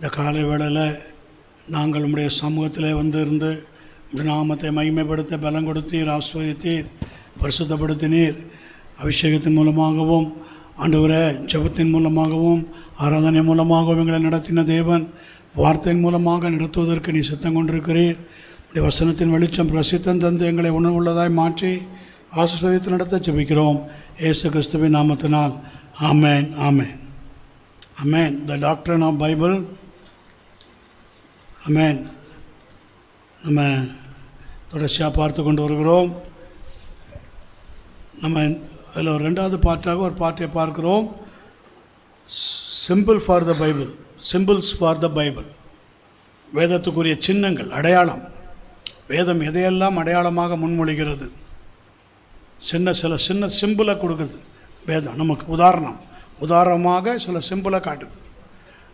இந்த காலை வேளையில் நாங்கள் உம்முடைய சமூகத்தில் வந்து இருந்து உம்முடைய நாமத்தை மகிமைப்படுத்த பலம் கொடுத்தீர், ஆசீர்வதித்தீர், பரிசுத்தப்படுத்தினீர். அபிஷேகத்தின் மூலமாகவும் ஆண்டவரே ஜெபத்தின் மூலமாகவும் ஆராதனை மூலமாகவும் எங்களை நடத்தின தேவன், வார்த்தையின் மூலமாக நடத்துவதற்கு நீ சித்தம் கொண்டிருக்கிறீர். உடைய வசனத்தின் வெளிச்சம் பிரசித்தம் தந்து எங்களை உணர்வுள்ளதாய் மாற்றி ஆசீர்வதித்து நடத்த ஜெபிக்கிறோம் இயேசு கிறிஸ்துவின் நாமத்தினால். ஆமென், ஆமென், ஆமென். த டாக்டரின் ஆஃப் பைபிள். ஆமென். நம்ம தொடர்ச்சியாக பார்த்து கொண்டு வருகிறோம். நம்ம அதில் ஒரு ரெண்டாவது பார்ட்டாக ஒரு பார்ட்டை பார்க்கிறோம். Symbol for the Bible, symbols for the Bible. வேதத்துக்குரிய சின்னங்கள், அடையாளம். வேதம் எதையெல்லாம் அடையாளமாக முன்மொழிகிறது, சில சிம்பிளை கொடுக்குறது வேதம் நமக்கு. உதாரணமாக சில சிம்பிளை காட்டுது.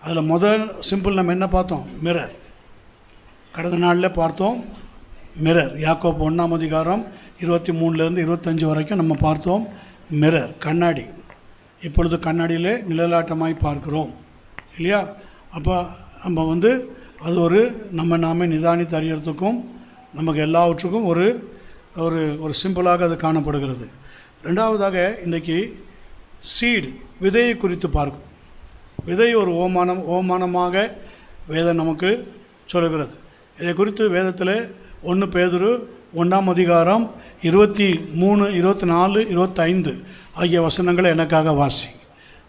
அதில் முதல் சிம்பிள் நம்ம என்ன பார்த்தோம்? மிரர். கடந்த நாளில் பார்த்தோம் மிரர். யாக்கோபு 1ஆம் அதிகாரம் 23 25 வரைக்கும் நம்ம பார்த்தோம் மிரர், கண்ணாடி. இப்பொழுது கண்ணாடியிலே நிழலாட்டமாய் பார்க்கிறோம் இல்லையா? அப்போ நம்ம வந்து அது ஒரு நாமே நிதானித்து அறியறதுக்கும் நமக்கு எல்லாவற்றுக்கும் ஒரு ஒரு ஒரு சிம்பிளாக அது காணப்படுகிறது. ரெண்டாவதாக இன்றைக்கி சீடு, விதையை குறித்து பார்க்கும். விதை ஒரு ஓமானமாக வேதம் நமக்கு சொல்லுகிறது. இதை குறித்து வேதத்தில் 1 பேதுரு 1ஆம் அதிகாரம் 23, 24, 25 ஆகிய வசனங்களை எனக்காக வாசி.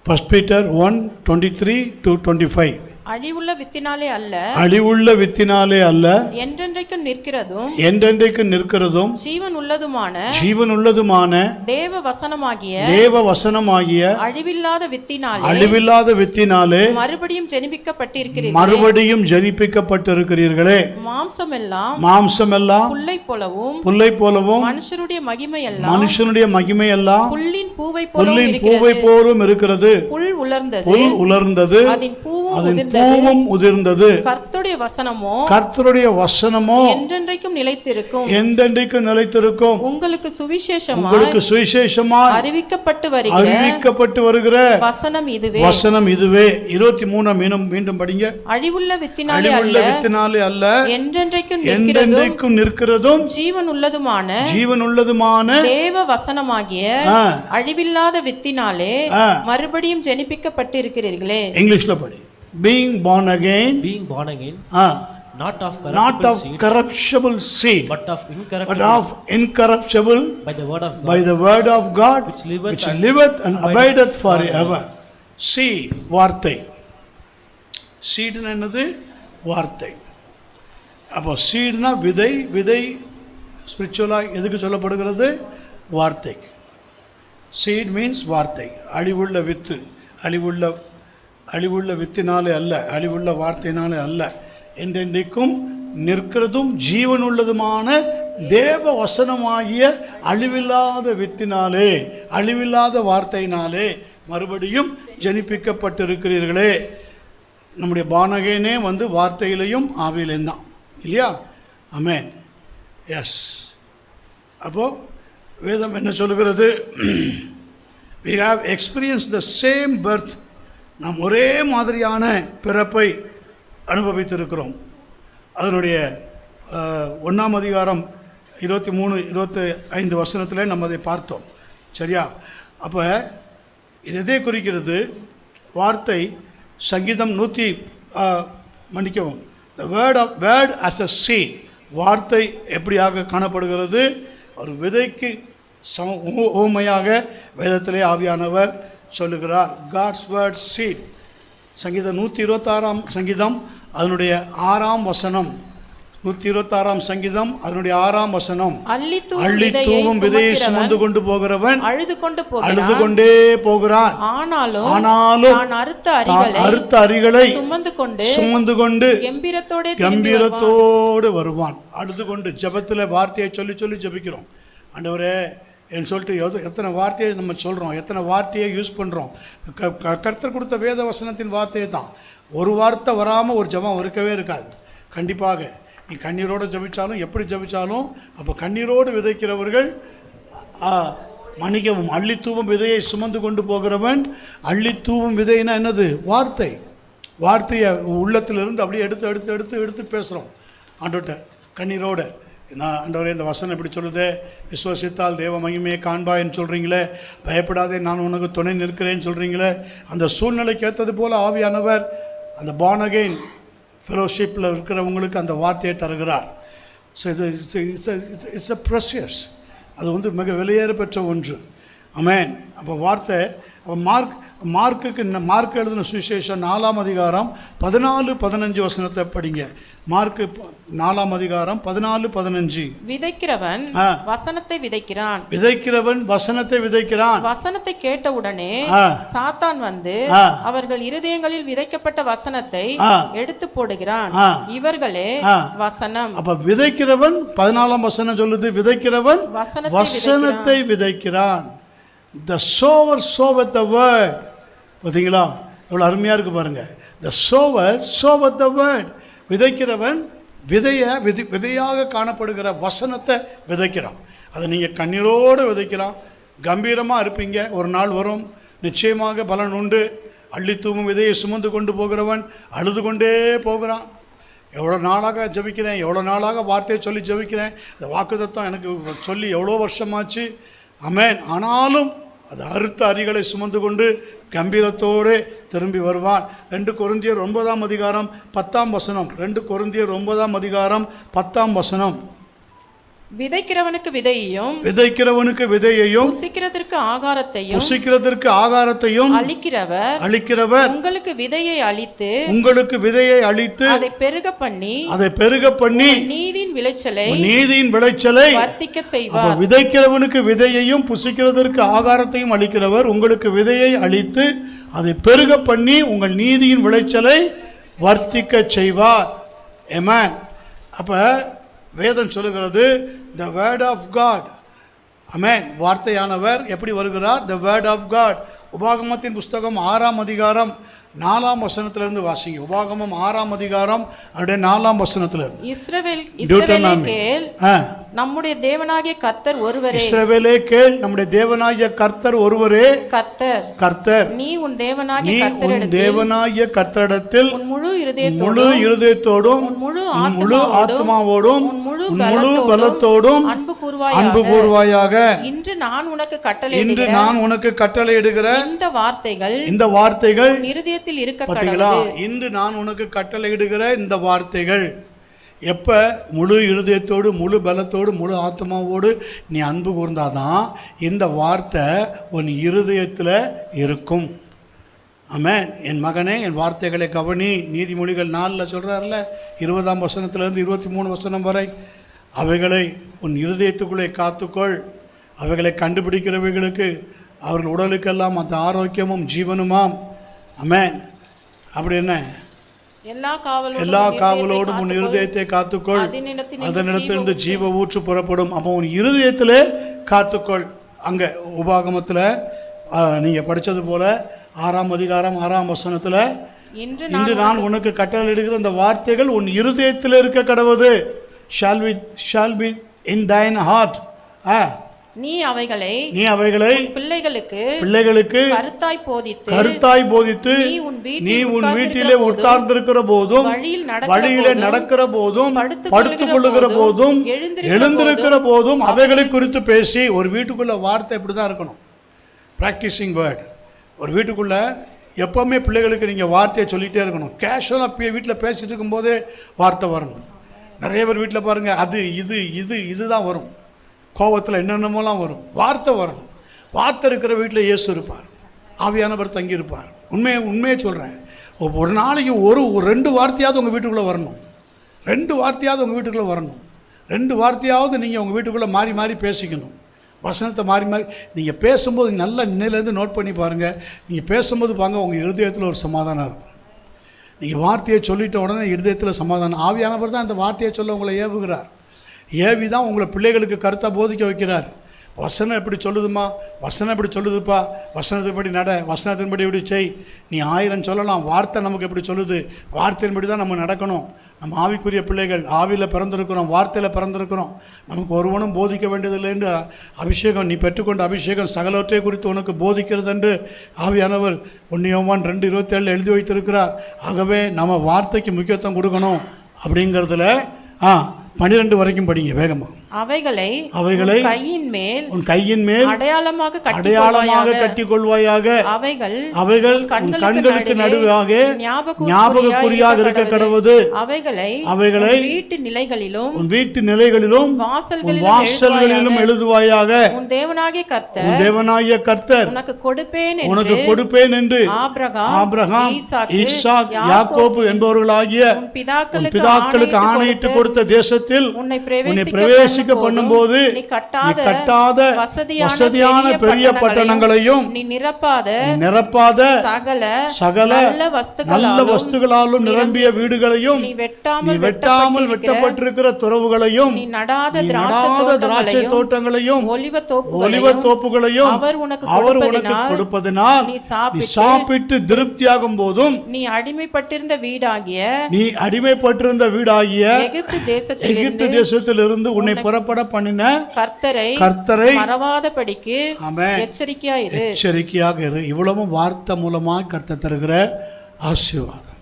1 பீட்டர் 1:23-25. அழிவுள்ள வித்தினாலே அல்ல, அழிவுள்ள வித்தினாலே அல்ல, என்றென்றைக்கும் நிற்கிறதும் என்றென்றைக்கும் நிற்கிறதும் ஜீவன் உள்ளதுமான தேவ வசனமாகிய அழிவில்லாத வித்தினாலே மறுபடியும் ஜெனிப்பிக்கப்பட்டிருக்கிறீர்களே. மாம்சமெல்லாம் புல்லை போலவும் மனுஷனுடைய மகிமை எல்லாம் புல்லின் பூவை போலும் இருக்கிறது. புல் உலர்ந்தது, அதன் பூவும் உதிர்ந்தது. கர்த்தருடைய வசனமோ என்றென்றைக்கும் நிலைத்திருக்கும். உங்களுக்கு சுவிசேஷமாய் அறிவிக்கப்பட்டு வருகிற வசனம் இதுவே. 23 மீண்டும் படிங்க. அழிவுள்ள வித்தினாலே அல்ல, என்றென்றைக்கும் நிற்கிறதும் ஜீவன் உள்ளதுமான தேவ வசனமாகிய அழிவில்லாத வித்தினாலே மறுபடியும் ஜெனிப்பிக்கப்பட்டிருக்கிறீர்களே. இங்கிலீஷ்ல படி. Being born again, not of corruptible seed, but of incorruptible, by the word of God, which liveth and abideth forever. Seed, வார்த்தை. சீடுனா என்னது? வார்த்தை. அப்போ சீடுனா விதை ஸ்பிரிச்சுவலாக எதுக்கு சொல்லப்படுகிறது? வார்த்தை. சீட் மீன்ஸ் வார்த்தை. அழிவுள்ள வித்தினாலே அல்ல, அழிவுள்ள வார்த்தையினாலே அல்ல, என்றென்றைக்கும் நிற்கிறதும் ஜீவனுள்ளதுமான தேவ வசனமாகிய அழிவில்லாத வித்தினாலே, அழிவில்லாத வார்த்தையினாலே மறுபடியும் ஜெனிப்பிக்கப்பட்டிருக்கிறீர்களே. நம்முடைய பானகனே வந்து வார்த்தையிலையும் ஆவியிலையும் தான் இல்லையா? ஆமென். எஸ். அப்போது வேதம் என்ன சொல்லுகிறது? we have experienced the same birth. நாம் ஒரே மாதிரியான பிறப்பை அனுபவித்திருக்கிறோம். அதனுடைய 1ஆம் அதிகாரம் 23, 25 வசனத்தில் நம்ம அதை பார்த்தோம். சரியா? அப்போ இது எதை குறிக்கிறது? வார்த்தை. சங்கீதம் 100 மன்னிக்கவும், the word as a seed. வார்த்தை எப்படியாக காணப்படுகிறது? ஒரு விதைக்கு ஓமையாக வேதத்திலே ஆவியானவர் சொல்லுகிறார். God's word seed. சங்கீதம் 126ஆம் சங்கீதம் அதனுடைய 6ஆம் வசனம். 126ஆம் சங்கீதம் அதனுடைய 6ஆம் வசனம். அள்ளி தூவும் விதையை சுமந்து கொண்டு போகிறவன் அழுது கொண்டே போகிறான். ஆனாலும் அறுத்த அரிகளை சுமந்து கொண்டு கம்பீரத்தோடு வருவான். அழுது கொண்டு ஜெபத்தில் வார்த்தையை சொல்லி ஜெபிக்கிறோம். ஆண்டவரே என்று சொல்லிட்டு எத்தனை வார்த்தையை நம்ம சொல்கிறோம், எத்தனை வார்த்தையை யூஸ் பண்ணுறோம். கர்த்தர் கொடுத்த வேத வசனத்தின் வார்த்தையை தான். ஒரு வார்த்தை வராமல் ஒரு ஜெபம் இருக்கவே இருக்காது. கண்டிப்பாக நீ கண்ணீரோடு ஜெபிச்சாலும் எப்படி ஜெபிச்சாலும், அப்போ கண்ணீரோடு விதைக்கிறவர்கள் மன்னிக்கவும், அள்ளித்தூவும் விதையை சுமந்து கொண்டு போகிறவன். அள்ளித்தூவும் விதைனா என்னது? வார்த்தை. வார்த்தையை உள்ளத்திலிருந்து அப்படியே எடுத்து எடுத்து எடுத்து எடுத்து பேசுகிறோம் ஆண்டவர்கிட்ட கண்ணீரோடு. நான் ஆண்டவரே இந்த வசனம் எப்படி சொல்லுது, விசுவசித்தால் தேவ மகிமையை காண்பாயின்னு சொல்கிறீங்களே, பயப்படாதே நான் உனக்கு துணை நிற்கிறேன்னு சொல்கிறீங்களே, அந்த சூழ்நிலைக்கு ஏற்றது போல் ஆவியானவர் அந்த born again ஃபெலோஷிப்பில் இருக்கிறவங்களுக்கு அந்த வார்த்தையை தருகிறார். ஸோ இது இட்ஸ் அ ப்ரெஷியஸ், அது வந்து மிக விலையேற பெற்ற ஒன்று. ஆமென். அப்போ வார்த்தை மார்க்கு எழுதின சுவிசேஷம் 4ஆம் அதிகாரம் 14-15 வசனத்தை படிங்க. மார்க்கு 4ஆம் அதிகாரம் 14-15. விதைக்கிறவன் வசனத்தை விதைக்கிறான், விதைக்கிறவன் வசனத்தை விதைக்கிறான். வசனத்தை கேட்டவுடனே சாத்தான் வந்து அவர்கள் இருதயங்களில் விதைக்கப்பட்ட வசனத்தை எடுத்து போடுகிறான், இவர்களே வசனம். அப்ப விதைக்கிறவன் 14ஆம் வசனம் சொல்லுது, விதைக்கிறவன் வசனத்தை விதைக்கிறான். The sower soweth the word. பார்த்தீங்களா எவ்வளோ அருமையாக இருக்குது பாருங்கள். The sower soweth the word. விதைக்கிறவன் விதையாக காணப்படுகிற வசனத்தை விதைக்கிறான். அதை நீங்கள் கண்ணீரோடு விதைக்கலாம், கம்பீரமாக இருப்பீங்க. ஒரு நாள் வரும், நிச்சயமாக பலன் உண்டு. அள்ளி தூவும் விதையை சுமந்து கொண்டு போகிறவன் அழுது கொண்டே போகிறான். எவ்வளோ நாளாக ஜெபிக்கிறேன், எவ்வளோ நாளாக வார்த்தையை சொல்லி ஜெபிக்கிறேன், இந்த வாக்குத்தத்தம் எனக்கு சொல்லி எவ்வளோ வருஷமாச்சு. ஆமென். ஆனாலும் அது அறுத்த அரிகளை சுமந்து கொண்டு கம்பீரத்தோடு திரும்பி வருவான். 2 கொரிந்தியர் 9ஆம் அதிகாரம் 10ஆம் வசனம். 2 கொரிந்தியர் 9ஆம் அதிகாரம் 10ஆம் வசனம். விதைக்கிறவனுக்கு விதையையும் புசிக்கிறதற்கு ஆகாரத்தையும் அளிக்கிறவர் உங்களுக்கு விதையை அளித்து அதை பெருக பண்ணி நீதியின் விளைச்சலை வர்த்திக்க செய்வார். விதைக்கிறவனுக்கு விதையையும் புசிக்கிறதற்கு ஆகாரத்தையும் அளிக்கிறவர் உங்களுக்கு விதையை அளித்து அதை பெருக பண்ணி உங்கள் நீதியின் விளைச்சலை வர்த்திக்க செய்வார். ஆமென். அப்ப வேதம் சொல்லுகிறது the word of God. ஆமென். வார்த்தையானவர் எப்படி வருகிறார்? the word of God. உபாகமத்தின் புஸ்தகம் 6ஆம் அதிகாரம் 4ஆம் வசனத்திலிருந்து வாசிங்க. உபாகமம் 6ஆம் அதிகாரம் அதோட 4ஆம் வசனத்திலிருந்து. இஸ்ரவேலே கேள், நம்முடைய தேவனாகிய கர்த்தர் ஒருவரே. இஸ்ரவேலே கேள், நம்முடைய தேவனாகிய கர்த்தர் ஒருவரே. கர்த்தர் நீ உன் தேவனாகிய கர்த்தரிடத்தில் உன் முழு இருதயத்தோடும் உன் முழு ஆத்மாவோடும் உன் முழு பலத்தோடும் அன்பு கூர்வாயாக. இன்று நான் உனக்கு கட்டளையிடுகிற இந்த வார்த்தைகள் இருதயத்தில் இருக்க பார்த்தீங்களா? இன்று நான் உனக்கு கட்டளையிடுகிற இந்த வார்த்தைகள் எப்போ முழு இருதயத்தோடு முழு பலத்தோடு முழு ஆத்மாவோடு நீ அன்பு கூர்ந்தாதான் இந்த வார்த்தை உன் இருதயத்தில் இருக்கும். ஆமென். என் மகனே என் வார்த்தைகளை கவனி. நீதிமொழிகள் 4 சொல்கிறார்ல, 20ஆம் வசனத்திலிருந்து 23 வசனம் வரை, அவைகளை உன் இருதயத்துக்குள்ளே காத்துக்கொள். அவைகளை கண்டுபிடிக்கிறவைகளுக்கு அவர்கள் உடலுக்கெல்லாம் அந்த ஆரோக்கியமும் ஜீவனுமாம். ஆமென். அப்படி என்ன? எல்லா காவலோடும் உன் இருதயத்தை காத்துக்கொள், அதனிடத்திலிருந்து ஜீவ ஊற்று புறப்படும். அப்போ உன் இருதயத்திலே காத்துக்கொள். அங்கே உபாகமத்தில் நீங்கள் படித்தது போல 6ஆம் அதிகாரம் 6ஆம் வசனத்தில், இன்று நான் உனக்கு கட்டளையிடுகிற இந்த வார்த்தைகள் உன் இருதயத்தில் இருக்க கடவுது. shall be in thine heart. நீ அவைகளை பிள்ளைகளுக்கு கருத்தாய் போதித்து நீ உன் வீட்டிலே உட்கார்ந்திருக்கிற போதும் வழியிலே நடக்கிற போதும் படுத்துக் கொள்ளுகிற போதும் எழுந்திருக்கிற போதும் அவைகளை குறித்து பேசி. ஒரு வீட்டுக்குள்ள வார்த்தை இப்படிதான் இருக்கணும், பிராக்டிசிங் வேர்ட். ஒரு வீட்டுக்குள்ள எப்பவுமே பிள்ளைகளுக்கு நீங்கள் வார்த்தையை சொல்லிகிட்டே இருக்கணும். கேஷுவலாக வீட்டில் பேசிட்டு இருக்கும்போதே வார்த்தை வரணும். நிறைய பேர் வீட்டில் பாருங்கள், அது இதுதான் வரும். கோபத்தில் என்னென்னமோலாம் வரும். வார்த்தை வரணும். வார்த்தை இருக்கிற வீட்டில் இயேசு இருப்பார், ஆவியானவர் தங்கியிருப்பார். உண்மையை சொல்கிறேன். ஒரு நாளைக்கு ஒரு 2 வார்த்தையாவது உங்கள் வீட்டுக்குள்ளே வரணும். 2 வார்த்தையாவது உங்கள் வீட்டுக்குள்ளே வரணும். 2 வார்த்தையாவது நீங்கள் உங்கள் வீட்டுக்குள்ளே மாறி மாறி பேசிக்கணும். வசனத்தை மாறி மாறி நீங்கள் பேசும்போது நல்ல நிலையிலேருந்து நோட் பண்ணி பாருங்கள். நீங்கள் பேசும்போது பாருங்க, உங்கள் இருதயத்தில் ஒரு சமாதானம் இருக்கும். நீங்கள் வார்த்தையை சொல்லிட்ட உடனே இருதயத்தில் சமாதானம். ஆவியானவர் தான் அந்த வார்த்தையை சொல்ல உங்களை ஏவுகிறார். ஏவி தான் உங்களை பிள்ளைகளுக்கு கருத்தை போதிக்க வைக்கிறார். வசனம் எப்படி சொல்லுதுமா, வசனம் எப்படி சொல்லுதுப்பா, வசனத்தின்படி நட, வசனத்தின்படி எப்படி செய். நீ 1000 சொல்லலாம், வார்த்தை நமக்கு எப்படி சொல்லுது, வார்த்தையின்படி தான் நம்ம நடக்கணும். நம்ம ஆவிக்குரிய பிள்ளைகள், ஆவியில் பிறந்திருக்கிறோம், வார்த்தையில் பிறந்திருக்கிறோம். நமக்கு ஒருவனும் போதிக்க வேண்டியதில்லை என்று அபிஷேகம், நீ பெற்றுக்கொண்ட அபிஷேகம் சகலவற்றை குறித்து உனக்கு போதிக்கிறது என்று ஆவியானவர் 1 யோவான் 2:27 எழுதி வைத்திருக்கிறார். ஆகவே நம்ம வார்த்தைக்கு முக்கியத்துவம் கொடுக்கணும். அப்படிங்கிறதுல 12 வரைக்கும் படிங்க வேகமாக. அவைகளை உன் கையின் மேல் அடையாளமாக கட்டிக்கொள்வாயாக. அவைகள் கண்களுக்கு நடுவாக ஞாபகக்குறியாக இருக்க கடவுது. அவைகளை உன் வீட்டு நிலைகளிலும் வாசல்களிலும் எழுதுவாயாக. உன் தேவனாகிய கர்த்தர் உனக்கு கொடுப்பேன் என்று ஆபிரகாம், ஈசாக், யாக்கோபு என்பவர்களாகிய பிதாக்களுக்கு ஆணையிட்டு கொடுத்த தேசத்தில் உன்னை பிரவேசிக்க பண்ணும்போது நீ கட்டாத வசதியான பெரிய பட்டணங்களையும் நீ நிரப்பாத சகல நல்ல வஸ்துகளாலும் நிரம்பிய வீடுகளையும் நீ வெட்டாமல் வெட்டப்பட்டிருக்கிற துறவுகளையும் நீ நடாத திராட்சை தோட்டங்களையும் ஒலிவ தோப்புகளையும் அவர் உனக்கு கொடுப்பதனால் நீ சாப்பிட்டு திருப்தியாகும் போதும் நீ அடிமைப்பட்டிருந்த வீடாகிய எகிப்து தேசத்திலிருந்து உன்னை புறப்பட பண்ணின கர்த்தரை மறவாதபடிக்கு எச்சரிக்கையாக இரு. இவ்வளவும் வார்த்தை மூலமாக கர்த்தர் தருகிற ஆசீர்வாதம்.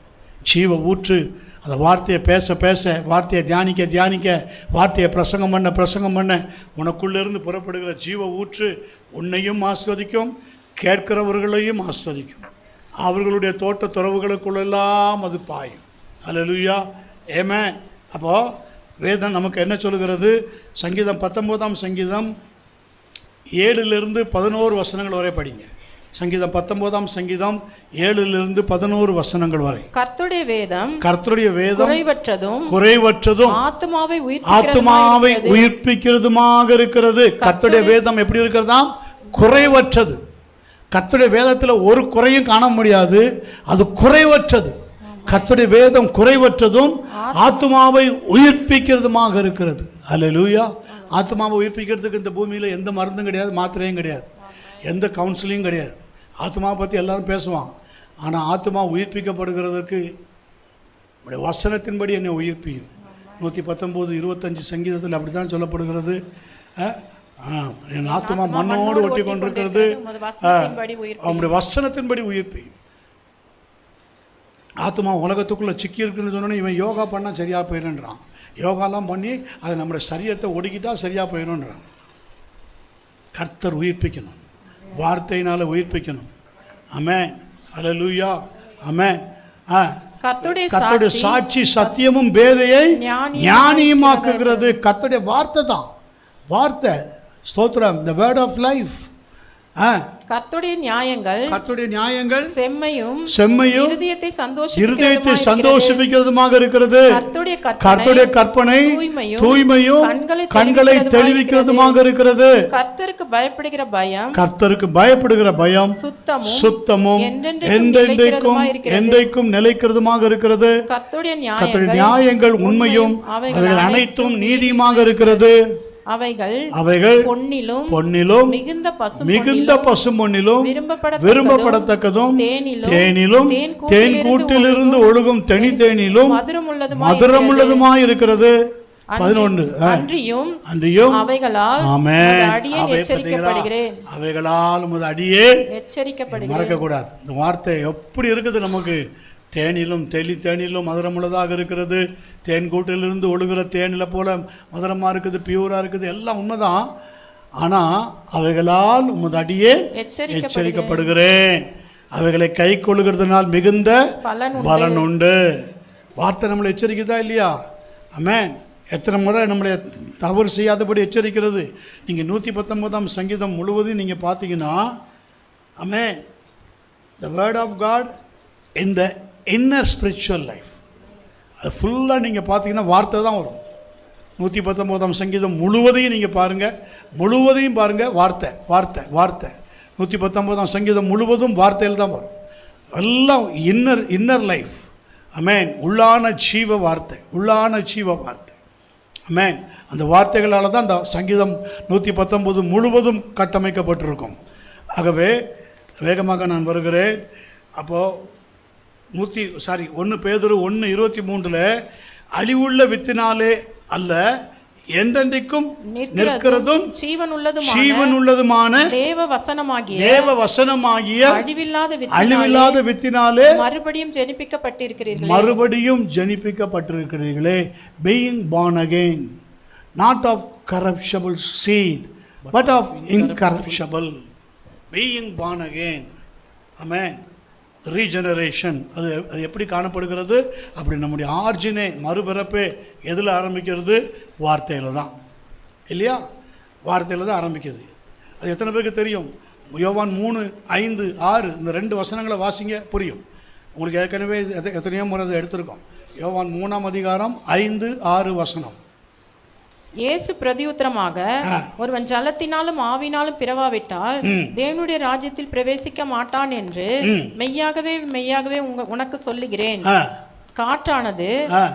ஜீவ ஊற்று. அந்த வார்த்தையை பேச வார்த்தையை தியானிக்க வார்த்தையை பிரசங்கம் பண்ண உனக்குள்ளிருந்து புறப்படுகிற ஜீவ ஊற்று உன்னையும் ஆஸ்வதிக்கும், கேட்கிறவர்களையும் ஆஸ்வதிக்கும். அவர்களுடைய தோட்ட துறவுகளுக்குள்ளெல்லாம் அது பாயும். அல்லேலூயா, ஆமென். அப்போது வேதம் நமக்கு என்ன சொல்லுகிறது? சங்கீதம் 19ஆம் சங்கீதம் 7 - 11 வசனங்கள் வரை படிங்க. சங்கீதம் 19ஆம் சங்கீதம் 7 - 11 வசனங்கள் வரை. கர்த்தருடைய வேதம் குறைவற்றதும் ஆத்துமாவை உயிர்ப்பிக்கிறதுமாக இருக்கிறது. கர்த்தருடைய வேதம் எப்படி இருக்கிறதாம்? குறைவற்றது. கர்த்தருடைய வேதத்தில் ஒரு குறையும் காண முடியாது. அது குறைவற்றது. கர்த்தருடைய வேதம் குறைவற்றதும் ஆத்துமாவை உயிர்ப்பிக்கிறதுமாக இருக்கிறது. அல்லேலூயா. ஆத்துமாவை உயிர்ப்பிக்கிறதுக்கு இந்த பூமியில் எந்த மருந்தும் கிடையாது, மாத்திரையும் கிடையாது, எந்த கவுன்சிலிங்கும் கிடையாது. ஆத்மாவை பற்றி எல்லாரும் பேசுவான். ஆனால் ஆத்மா உயிர்ப்பிக்கப்படுகிறதற்கு உடைய வசனத்தின்படி என்னை உயிர்ப்பியும். 119:25 சங்கீதத்தில் அப்படி தான் சொல்லப்படுகிறது. என் ஆத்மா மண்ணோடு ஒட்டி கொண்டிருக்கிறது, அவனுடைய வசனத்தின்படி உயிர்ப்பியும். ஆத்மா உலகத்துக்குள்ளே சிக்கி இருக்குன்னு சொன்னோன்னே இவன் யோகா பண்ணால் சரியாக போயிடுன்றான். யோகாலாம் பண்ணி அதை நம்முடைய சரீரத்தை ஒடுக்கிட்டா சரியாக போயிடும்ன்றான். கர்த்தர் உயிர்ப்பிக்கணும், வார்த்தையினால் உயிர்ப்பிக்கணும். ஆமென், அல்லேலூயா, ஆமென். கர்த்தருடைய சாட்சி சத்தியமும் பேதையை ஞானியுமாக்குகிறது. கர்த்தருடைய வார்த்தை தான், வார்த்தை. ஸ்தோத்திரம், the word of life. கர்த்தருடைய நியாயங்கள் செம்மையும் இருதயத்தை சந்தோஷிப்பிக்கிறதுமாக இருக்கிறது. கர்த்தருடைய கற்பனை தூய்மையும் கண்களை தெளிவிக்கிறதுமாக இருக்கிறது. கர்த்தருக்கு பயப்படுகிற பயம் சுத்தமும் என்றைக்கும் நிலைக்கிறதுமாக இருக்கிறது. கர்த்தருடைய நியாயங்கள் உண்மையும் அவைகள் அனைத்தும் நீதியுமாக இருக்கிறது. அவைகள் பொன்னிலும் மிகுந்த பசும்பொன்னிலும் விரும்பப்படத்தக்கதும் தேனிலும் தேன் கூட்டிலிருந்து ஒழுகும் தேனிலும் மதுரமுள்ளதுமாய் இருக்கிறது. 11 அன்றியும் அவைகளால் உமது அடியே மறக்கக்கூடாது. இந்த வார்த்தை எப்படி இருக்குது நமக்கு? தேனிலும் மதுரமுள்ளதாக இருக்கிறது. தேன் கூட்டிலிருந்து ஒழுகிற தேனில் போல மதுரமாக இருக்குது, பியூராக இருக்குது, எல்லாம் உண்மைதான். ஆனால் அவைகளால் உமது அடியே எச்சரிக்கப்படுகிறேன். அவைகளை கை கொள்ளுகிறதுனால் மிகுந்த பலன் உண்டு. வார்த்தை நம்மளை எச்சரிக்குதா இல்லையா? ஆமென். எத்தனை முறை நம்மளை தவறு செய்யாதபடி எச்சரிக்கிறது. நீங்கள் 119ஆம் சங்கீதம் முழுவதும் நீங்கள் பார்த்தீங்கன்னா, ஆமென், the word of God in the inner spiritual life, அது ஃபுல்லாக நீங்கள் பார்த்தீங்கன்னா வார்த்தை தான் வரும். 119ஆம் சங்கீதம் முழுவதையும் நீங்கள் பாருங்கள், வார்த்தை வார்த்தை வார்த்தை. 119ஆம் சங்கீதம் முழுவதும் வார்த்தையில் தான் வரும். எல்லாம் இன்னர் லைஃப். ஆமென். உள்ளான ஜீவ வார்த்தை. ஆமென். அந்த வார்த்தைகளால் தான் அந்த சங்கீதம் 119 முழுவதும் கட்டமைக்கப்பட்டிருக்கும். ஆகவே வேகமாக நான் வருகிறேன். அப்போது 1 பேதுரு 1:23 அழிவுள்ள வித்தினாலே அல்ல, என்றென்றைக்கும் நிற்கிறதும் ஜீவனுள்ளதுமான தேவ வசனமாகிய அழிவில்லாத வித்தினாலே மறுபடியும் ஜெனிப்பிக்கப்பட்டிருக்கிறீர்களே. being born again, not of corruptible seed but of incorruptible. being born again. amen. Regeneration அது எப்படி காணப்படுகிறது? அப்படி நம்முடைய ஆர்ஜினே மறுபிறப்பே எதில் ஆரம்பிக்கிறது? வார்த்தையில் தான், இல்லையா? வார்த்தையில் தான் ஆரம்பிக்கிறது. அது எத்தனை பேருக்கு தெரியும்? யோவான் 3:5-6 இந்த 2 வசனங்களை வாசிங்க, புரியும் உங்களுக்கு. ஏற்கனவே எத்தனையோ முறை அதை எடுத்திருக்கோம். யோவான் 3:5-6 வசனம். இயேசு பிரதியுத்தரமாக, ஒருவன் ஜலத்தினாலும் ஆவினாலும் பிறவாவிட்டால் தேவனுடைய ராஜ்யத்தில் பிரவேசிக்க மாட்டான் என்று மெய்யாகவே உனக்கு சொல்லுகிறேன். காற்றானது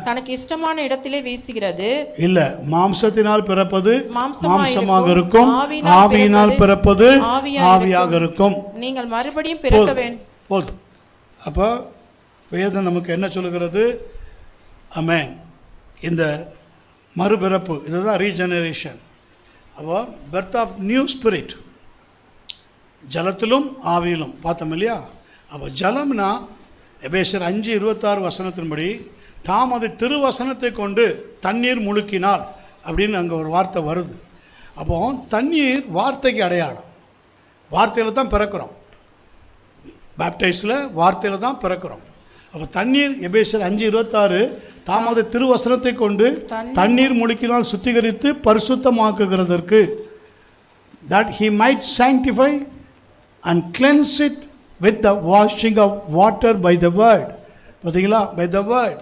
தனக்கு இஷ்டமான இடத்திலே வீசுகிறது. இல்ல, மாம்சத்தினால் பிறப்பது மாம்சமாக இருக்கும், ஆவியினால் பிறப்பது ஆவியாக இருக்கும். நீங்கள் மறுபடியும் பிறக்க வேண்டும். போதும். அப்போ வேதம் நமக்கு என்ன சொல்லுகிறது? ஆமென். இந்த மறுபிறப்பு, இதுதான் ரீஜெனரேஷன். அப்போ பர்த் ஆஃப் நியூ ஸ்பிரிட், ஜலத்திலும் ஆவியிலும் பார்த்தோம் இல்லையா? அப்போ ஜலம்னா எபேசியர் 5:26 வசனத்தின்படி தாம் அதை திருவசனத்தை கொண்டு தண்ணீர் முழுக்கினால் அப்படின்னு அங்கே ஒரு வார்த்தை வருது. அப்போ தண்ணீர் வார்த்தைக்கு அடையாளம். வார்த்தையில் தான் பிறக்கிறோம். பேப்டைஸில் வார்த்தையில் தான் பிறக்கிறோம். அப்போ தண்ணீர் எபேசியர் 5:26 தாமத திருவசனத்தை கொண்டு தண்ணீர் முழுக்கினால் சுத்திகரித்து பரிசுத்தமாக்குகிறதற்கு, that he might sanctify and cleanse it with the washing of water by the word. பார்த்தீங்களா? by the word,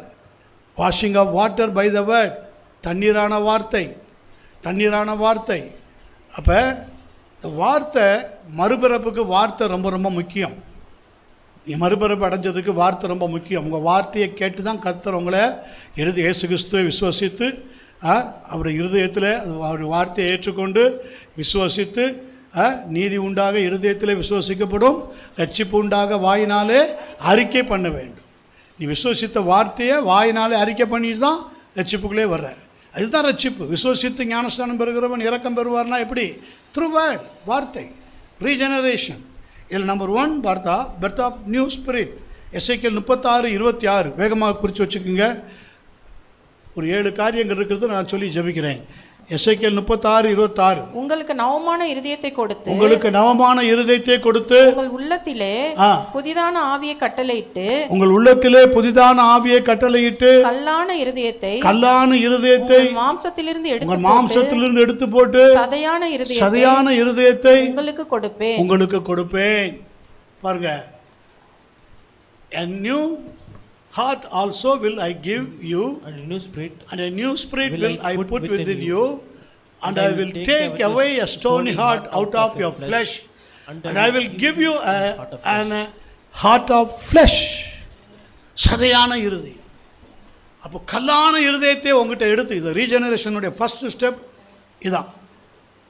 washing of water by the word. தண்ணீரான வார்த்தை. அப்போ இந்த வார்த்தை, மறுபிறப்புக்கு வார்த்தை ரொம்ப ரொம்ப முக்கியம். நீ மறுபிறப்பு அடைஞ்சதுக்கு வார்த்தை ரொம்ப முக்கியம். உங்கள் வார்த்தையை கேட்டு தான் கர்த்தர் உங்களை இயேசு கிறிஸ்துவை விசுவசித்து அவருடைய இருதயத்தில் அவருடைய வார்த்தையை ஏற்றுக்கொண்டு விசுவசித்து நீதி உண்டாக இருதயத்தில் விசுவசிக்கப்படும், ரட்சிப்பு உண்டாக வாயினாலே அறிக்கை பண்ண வேண்டும். நீ விசுவசித்த வார்த்தையை வாயினாலே அறிக்கை பண்ணிட்டு தான் ரட்சிப்புக்குள்ளே வர்ற. அதுதான் ரட்சிப்பு. விசுவசித்து ஞானஸ்தானம் பெறுகிறவன் இரக்கம் பெறுவார்னா எப்படி? த்ரூ வேர்ட், வார்த்தை. ரீஜெனரேஷன். இதில் நம்பர் 1 பார்த்தா பர்த் ஆஃப் நியூ ஸ்பிரிட். எசேக்கியேல் 36:26 வேகமாக குறித்து வச்சுக்கோங்க. ஒரு 7 காரியங்கள் இருக்கிறது, நான் சொல்லி ஜெபிக்கிறேன். எசேக்கியேல் 36:26 உங்களுக்கு நவமான இருதயத்தை கொடுத்து உங்கள் உள்ளத்திலே புதிதான ஆவியை கட்டளையிட்டு கல்லான இருதயத்தை மாம்சத்திலிருந்து எடுத்து போட்டு சதையான இருதயத்தை உங்களுக்கு கொடுப்பேன். பாருங்க, a new heart also will I give you, and a new spirit will I put within you, and I will take away a stony heart out of your flesh, and I will give you an heart of flesh. சதையான இருதயம். அப்போ கல்லான இருதயத்தை உங்ககிட்ட எடுத்து, இது ரீஜெனரேஷனுடைய first step. இதான்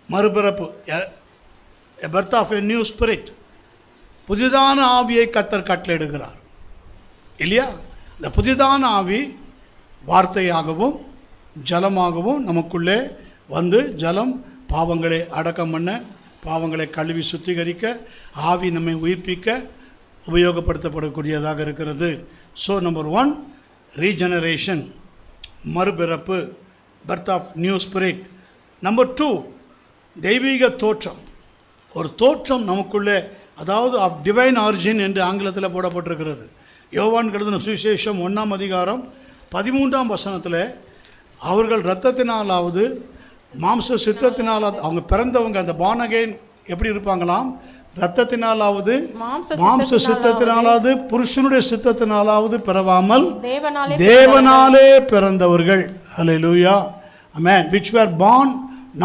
மறுபிறப்பு, a birth of a new spirit. புதிதான ஆவியை கர்த்தர் கட்டளையிடுகிறார், இல்லையா? இந்த புதிதான ஆவி வார்த்தையாகவும் ஜலமாகவும் நமக்குள்ளே வந்து, ஜலம் பாவங்களை அடக்கம் பண்ண, பாவங்களை கழுவி சுத்திகரிக்க, ஆவி நம்மை உயிர்ப்பிக்க உபயோகப்படுத்தப்படக்கூடியதாக இருக்கிறது. ஸோ நம்பர் 1 ரீஜெனரேஷன், மறுபிறப்பு, birth of new spirit. Number 2 தெய்வீக தோற்றம். ஒரு தோற்றம் நமக்குள்ளே, அதாவது ஆஃப் டிவைன் ஆரிஜின் என்று ஆங்கிலத்தில் போடப்பட்டிருக்கிறது. யோவான் எழுதின சுவிசேஷம் 1:13 அவர்கள் இரத்தத்தினாலாவது மாம்ச சித்தத்தினாலாவது, அவங்க பிறந்தவங்க அந்த born again எப்படி இருப்பாங்களாம்? இரத்தத்தினாலாவது மாம்ச சித்தத்தினாலாவது புருஷனுடைய சித்தத்தினாலாவது பிறவாமல் தேவனாலே பிறந்தவர்கள். ஹல்லேலூயா, ஆமென். which were born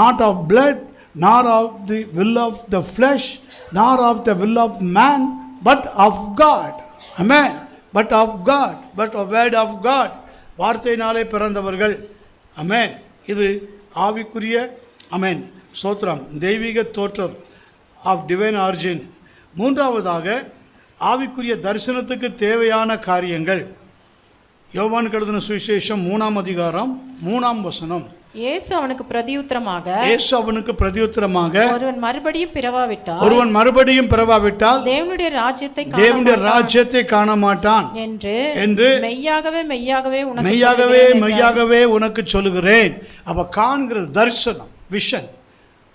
not of blood nor of the will of the flesh nor of the will of man but of God. Amen. but of God, but of word of God. வார்த்தையினாலே பிறந்தவர்கள். ஆமென். இது ஆவிக்குரிய அமேன் ஸ்தோத்திரம் தெய்வீக தோற்றம் of divine origin. மூன்றாவதாக ஆவிக்குரிய தரிசனத்துக்கு தேவையான காரியங்கள். யோவான் எழுதின சுவிசேஷம் 3ஆம் அதிகாரம் 3ஆம் வசனம். இயேசு அவனுக்கு பிரதியுத்தரமாக ஒருவன் மறுபடியும் பிறவாவிட்டால் தேவனுடைய ராஜ்யத்தை காண மாட்டான் என்று மெய்யாகவே உனக்கு சொல்லுகிறேன். அப்ப காண்கிறது தரிசனம், விஷன்.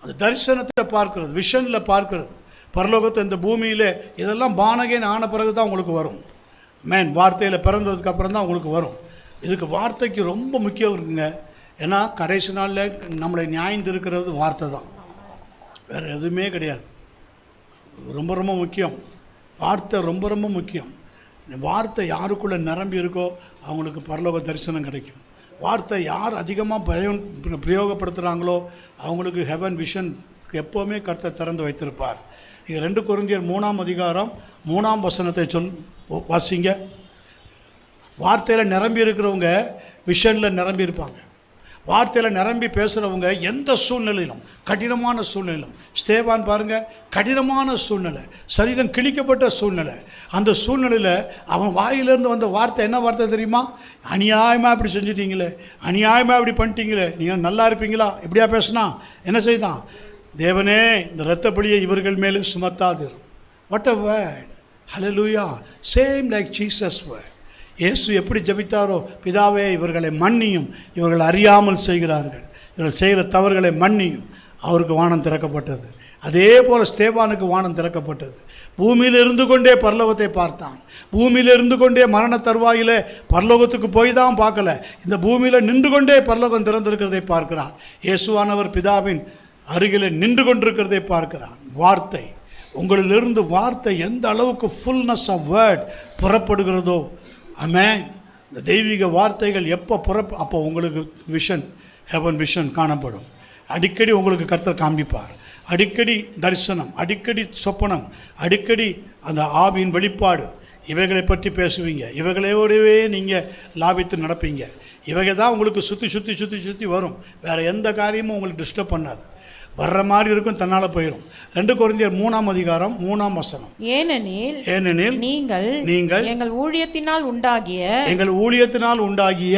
அந்த தரிசனத்தை பார்க்கிறது, விஷனில் பார்க்கிறது. பரலோகத்தை இந்த பூமியில் இதெல்லாம் பானகேன் ஆன பிறகு தான் உங்களுக்கு வரும். வார்த்தையில் பிறந்ததுக்கு அப்புறம் தான் உங்களுக்கு வரும். இதுக்கு வார்த்தைக்கு ரொம்ப முக்கியம் இருக்குங்க. ஏன்னா கடைசி நாளில் நம்மளை நியாயந்திருக்கிறது வார்த்தை தான், வேறு எதுவுமே கிடையாது. ரொம்ப ரொம்ப முக்கியம் வார்த்தை, ரொம்ப ரொம்ப முக்கியம். வார்த்தை யாருக்குள்ளே நிரம்பி இருக்கோ அவங்களுக்கு பரலோக தரிசனம் கிடைக்கும். வார்த்தை யார் அதிகமாக பிரயோகப்படுத்துகிறாங்களோ அவங்களுக்கு ஹெவன் விஷன் எப்போவுமே கர்த்தர் திறந்து வைத்திருப்பார். இது 2 கொரிந்தியர் 3ஆம் அதிகாரம் 3ஆம் வசனத்தை வாசிங்க. வார்த்தையில் நிரம்பி இருக்கிறவங்க விஷனில் நிரம்பி இருப்பாங்க. வார்த்தையில் நிரம்பி பேசுகிறவங்க எந்த சூழ்நிலையிலும், கடினமான சூழ்நிலையிலும், ஸ்தேவான் பாருங்கள், கடினமான சூழ்நிலை, சரீரம் கிழிக்கப்பட்ட சூழ்நிலை, அந்த சூழ்நிலையில் அவன் வாயிலிருந்து வந்த வார்த்தை என்ன வார்த்தை தெரியுமா? அநியாயமாக இப்படி செஞ்சிட்டீங்களே, அநியாயமாக இப்படி பண்ணிட்டீங்களே, நீங்கள் நல்லா இருப்பீங்களா? இப்படியா பேசுனா என்ன செய்தான்? தேவனே, இந்த இரத்த பலியை இவர்கள் மேலே சுமத்தாதிரும். What a word! Hallelujah! Same like Jesus word. இயேசு எப்படி ஜெபித்தாரோ, பிதாவே இவர்களை மன்னியும், இவர்கள் அறியாமல் செய்கிறார்கள், இவர்கள் செய்கிற தவறுகளை மன்னியும். அவருக்கு வானம் திறக்கப்பட்டது. அதே போல் ஸ்தேவானுக்கு வானம் திறக்கப்பட்டது. பூமியில் இருந்து கொண்டே பரலோகத்தை பார்த்தான். பூமியில் இருந்து கொண்டே மரண தருவாயிலே பரலோகத்துக்கு போய் தான் பார்க்கல, இந்த பூமியில் நின்று கொண்டே பரலோகம் திறந்திருக்கிறதை பார்க்கிறான். இயேசுவானவர் பிதாவின் அருகிலே நின்று கொண்டிருக்கிறதை பார்க்கிறான். வார்த்தை, உங்களிலிருந்து வார்த்தை எந்த அளவுக்கு ஃபுல்னஸ் ஆஃப் வேர்ட் புறப்படுகிறதோ, ஆமென், இந்த தெய்வீக வார்த்தைகள் எப்போ அப்போ உங்களுக்கு விஷன், ஹெவன் விஷன் காணப்படும். அடிக்கடி உங்களுக்கு கர்த்தர் காண்பிப்பார். அடிக்கடி தரிசனம், அடிக்கடி சொப்பனம், அடிக்கடி அந்த ஆவியின் வெளிப்பாடு. இவைகளை பற்றி பேசுவீங்க, இவைகளோடவே நீங்கள் லாபித்து நடப்பீங்க. இவைக தான் உங்களுக்கு சுற்றி வரும். வேறு எந்த காரியமும் உங்களுக்கு டிஸ்டர்ப் பண்ணாது. வர்ற மாதிரி இருக்கும், தன்னால் போயிடும். 2 கொரிந்தியர் 3ஆம் அதிகாரம் 3ஆம் வசனம். ஏனெனில் நீங்கள் எங்கள் ஊழியத்தினால் உண்டாகிய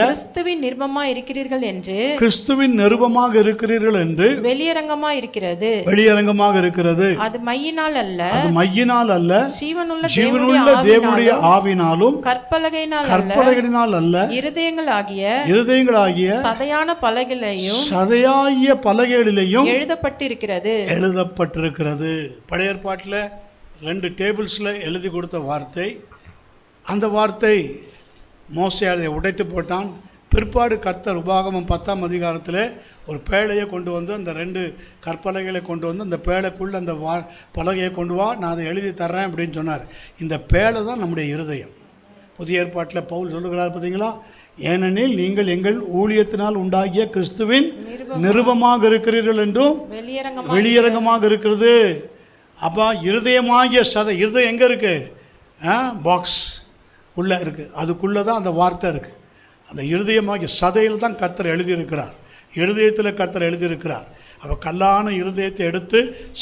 கிறிஸ்துவின் நிருபமாக இருக்கிறீர்கள் என்று வெளியரங்கமாக இருக்கிறது. அது மையினால் அல்ல, ஜீவனுள்ள தேவனுடைய ஆவினாலும் கற்பலகையினால் அல்ல, இருதயங்களாகிய சதையாய பலகைகளிலேயும் எழுதப்பட்டிருக்கிறது. பழைய ஏற்பாட்டில் 2 டேபிள்ஸில் எழுதி கொடுத்த வார்த்தை. அந்த வார்த்தை மோசே அதை உடைத்து போட்டான். பிற்பாடு கர்த்தர் உபாகமம் 10ஆம் அதிகாரத்தில் ஒரு பேழையை கொண்டு வந்து, அந்த 2 கற்பலகைகளை கொண்டு வந்து, அந்த பேழைக்குள்ளே அந்த பலகையை கொண்டு வா, நான் அதை எழுதி தர்றேன் அப்படின்னு சொன்னார். இந்த பேழை தான் நம்முடைய இருதயம். புதிய ஏற்பாட்டில் பவுல் சொல்லுகிறார் பார்த்தீங்களா? ஏனெனில் நீங்கள் எங்கள் ஊழியத்தினால் உண்டாகிய கிறிஸ்துவின் நிருபமாக இருக்கிறீர்கள் என்றும் வெளியரங்கமாக இருக்கிறது. அப்போ இருதயமாகிய சதை, இருதயம் எங்கே இருக்குது? பாக்ஸ் உள்ளே இருக்குது. அதுக்குள்ளே தான் அந்த வார்த்தை இருக்குது. அந்த இருதயமாகிய சதையில் தான் கர்த்தர் எழுதியிருக்கிறார். இருதயத்தில் கர்த்தர் எழுதியிருக்கிறார். அப்போ கல்லான இருதயத்தை எடுத்து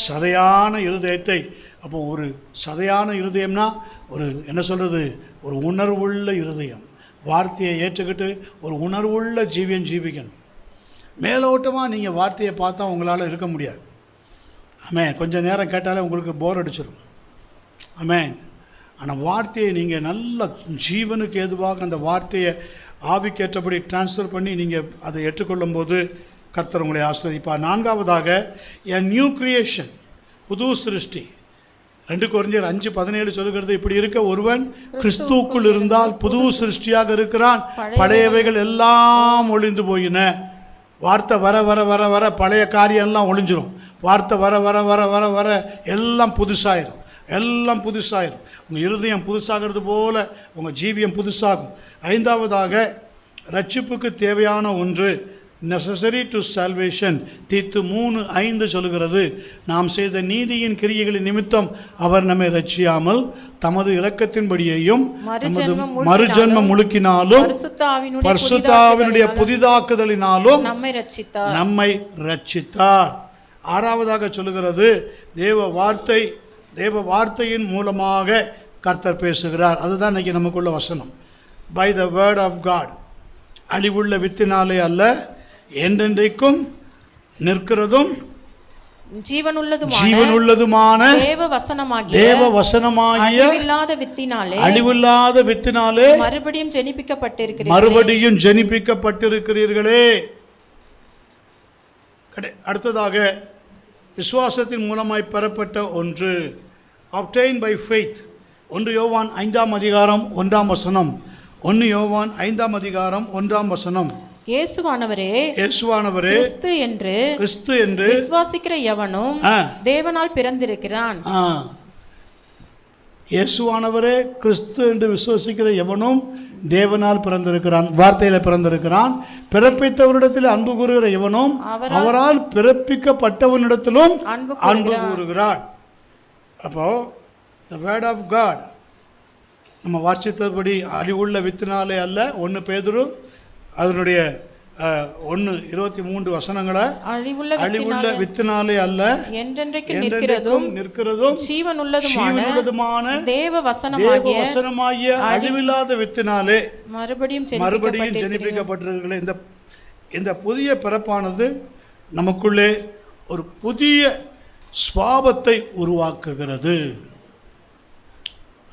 சதையான இருதயத்தை, அப்போ ஒரு சதையான இருதயம்னா ஒரு என்ன சொல்கிறது, ஒரு உணர்வுள்ள இருதயம். வார்த்தையை ஏற்றுக்கிட்டு ஒரு உணர்வுள்ள ஜீவிக்கணும். மேலோட்டமாக நீங்கள் வார்த்தையை பார்த்தா உங்களால் இருக்க முடியாது. ஆமென். கொஞ்சம் நேரம் கேட்டாலே உங்களுக்கு போர் அடிச்சிடும். ஆமென். ஆனால் வார்த்தையை நீங்கள் நல்ல ஜீவனுக்கு ஏதுவாக அந்த வார்த்தையை ஆவிக்கேற்றபடி டிரான்ஸ்ஃபர் பண்ணி நீங்கள் அதை ஏற்றுக்கொள்ளும் போது கர்த்தர் உங்களை ஆசீர்வதிப்பார். 4ஆவதாக எ நியூ கிரியேஷன், புது சிருஷ்டி. 2 கொரிந்தியர் 5:17 சொல்லுகிறது, இப்படி இருக்க ஒருவன் கிறிஸ்துவுக்குள் இருந்தால் புது சிருஷ்டியாக இருக்கிறான், பழையவைகள் எல்லாம் ஒளிந்து போயின. வார்த்தை வர வர வர வர பழைய காரியம் எல்லாம் ஒளிஞ்சிரும். வார்த்தை வர வர வர வர வர எல்லாம் புதுசாயிரும். உங்கள் இருதயம் புதுசாகிறது போல உங்கள் ஜீவியம் புதுசாகும். 5ஆவதாக ரட்சிப்புக்கு தேவையான ஒன்று necessary to salvation. தீத்து 3:5 சொல்கிறது, நாம் செய்த நீதியின் கிரியைகளின் நிமித்தம் அவர் நம்மை ரட்சியாமல் தமது இரக்கத்தின்படியையும் தமது மறுஜன்ம முழுக்கினாலும் பரிசுத்தாவினுடைய புதிதாக்குதலினாலும் நம்மை ரட்சித்தார். ஆறாவதாக சொல்லுகிறது, தேவ வார்த்தையின் மூலமாக கர்த்தர் பேசுகிறார். அதுதான் இன்னைக்கு நமக்குள்ள வசனம். By the word of God. அழிவுள்ள வித்தினாலே அல்ல, என்றென்றைக்கும் நிற்கிறதும் ஜீவனுள்ளதுமான தேவ வசனமாகிய அழிவில்லாத வித்தினாலே மறுபடியும் ஜெனிப்பிக்கப்பட்டிருக்கிறீர்களே. அடுத்ததாக விசுவாசத்தின் மூலமாய் பெறப்பட்ட ஒன்று, obtained by faith. 1 யோவான் 5ஆம் அதிகாரம் 1ஆம் வசனம். 1 யோவான் 5ஆம் அதிகாரம் 1ஆம் வசனம். இயேசுவானவரே கிறிஸ்து என்று விசுவாசிக்கிற எவனும் தேவனால் பிறந்திருக்கிறான். இயேசுவானவரே கிறிஸ்து என்று விசுவாசிக்கிற எவனும் தேவனால் பிறந்திருக்கிறான், வார்த்தையில பிறந்திருக்கிறான். பிறப்பித்தவரிடத்தில் அன்பு கூறுகிற எவனும் அவரால் பிறப்பிக்கப்பட்டவனிடத்திலும் அன்பு கூறுகிறான். அப்போ the word of God, நம்ம வாசித்தபடி அழிவுள்ள வித்தினாலே அல்ல. 1 பேதுரு அதனுடைய 1:23 வசனங்களை, அழிவுள்ள வித்தினாலே அல்ல, என்றென்றைக்கும் நிற்கிறதும் ஜீவனுள்ளதுமான தேவ வசனமாகிய அழிவில்லாத வித்தினாலே மறுபடியும் ஜெனிப்பிக்கப்பட்டிருக்கிற இந்த புதிய பிறப்பானது நமக்குள்ளே ஒரு புதிய சுபாவத்தை உருவாக்குகிறது.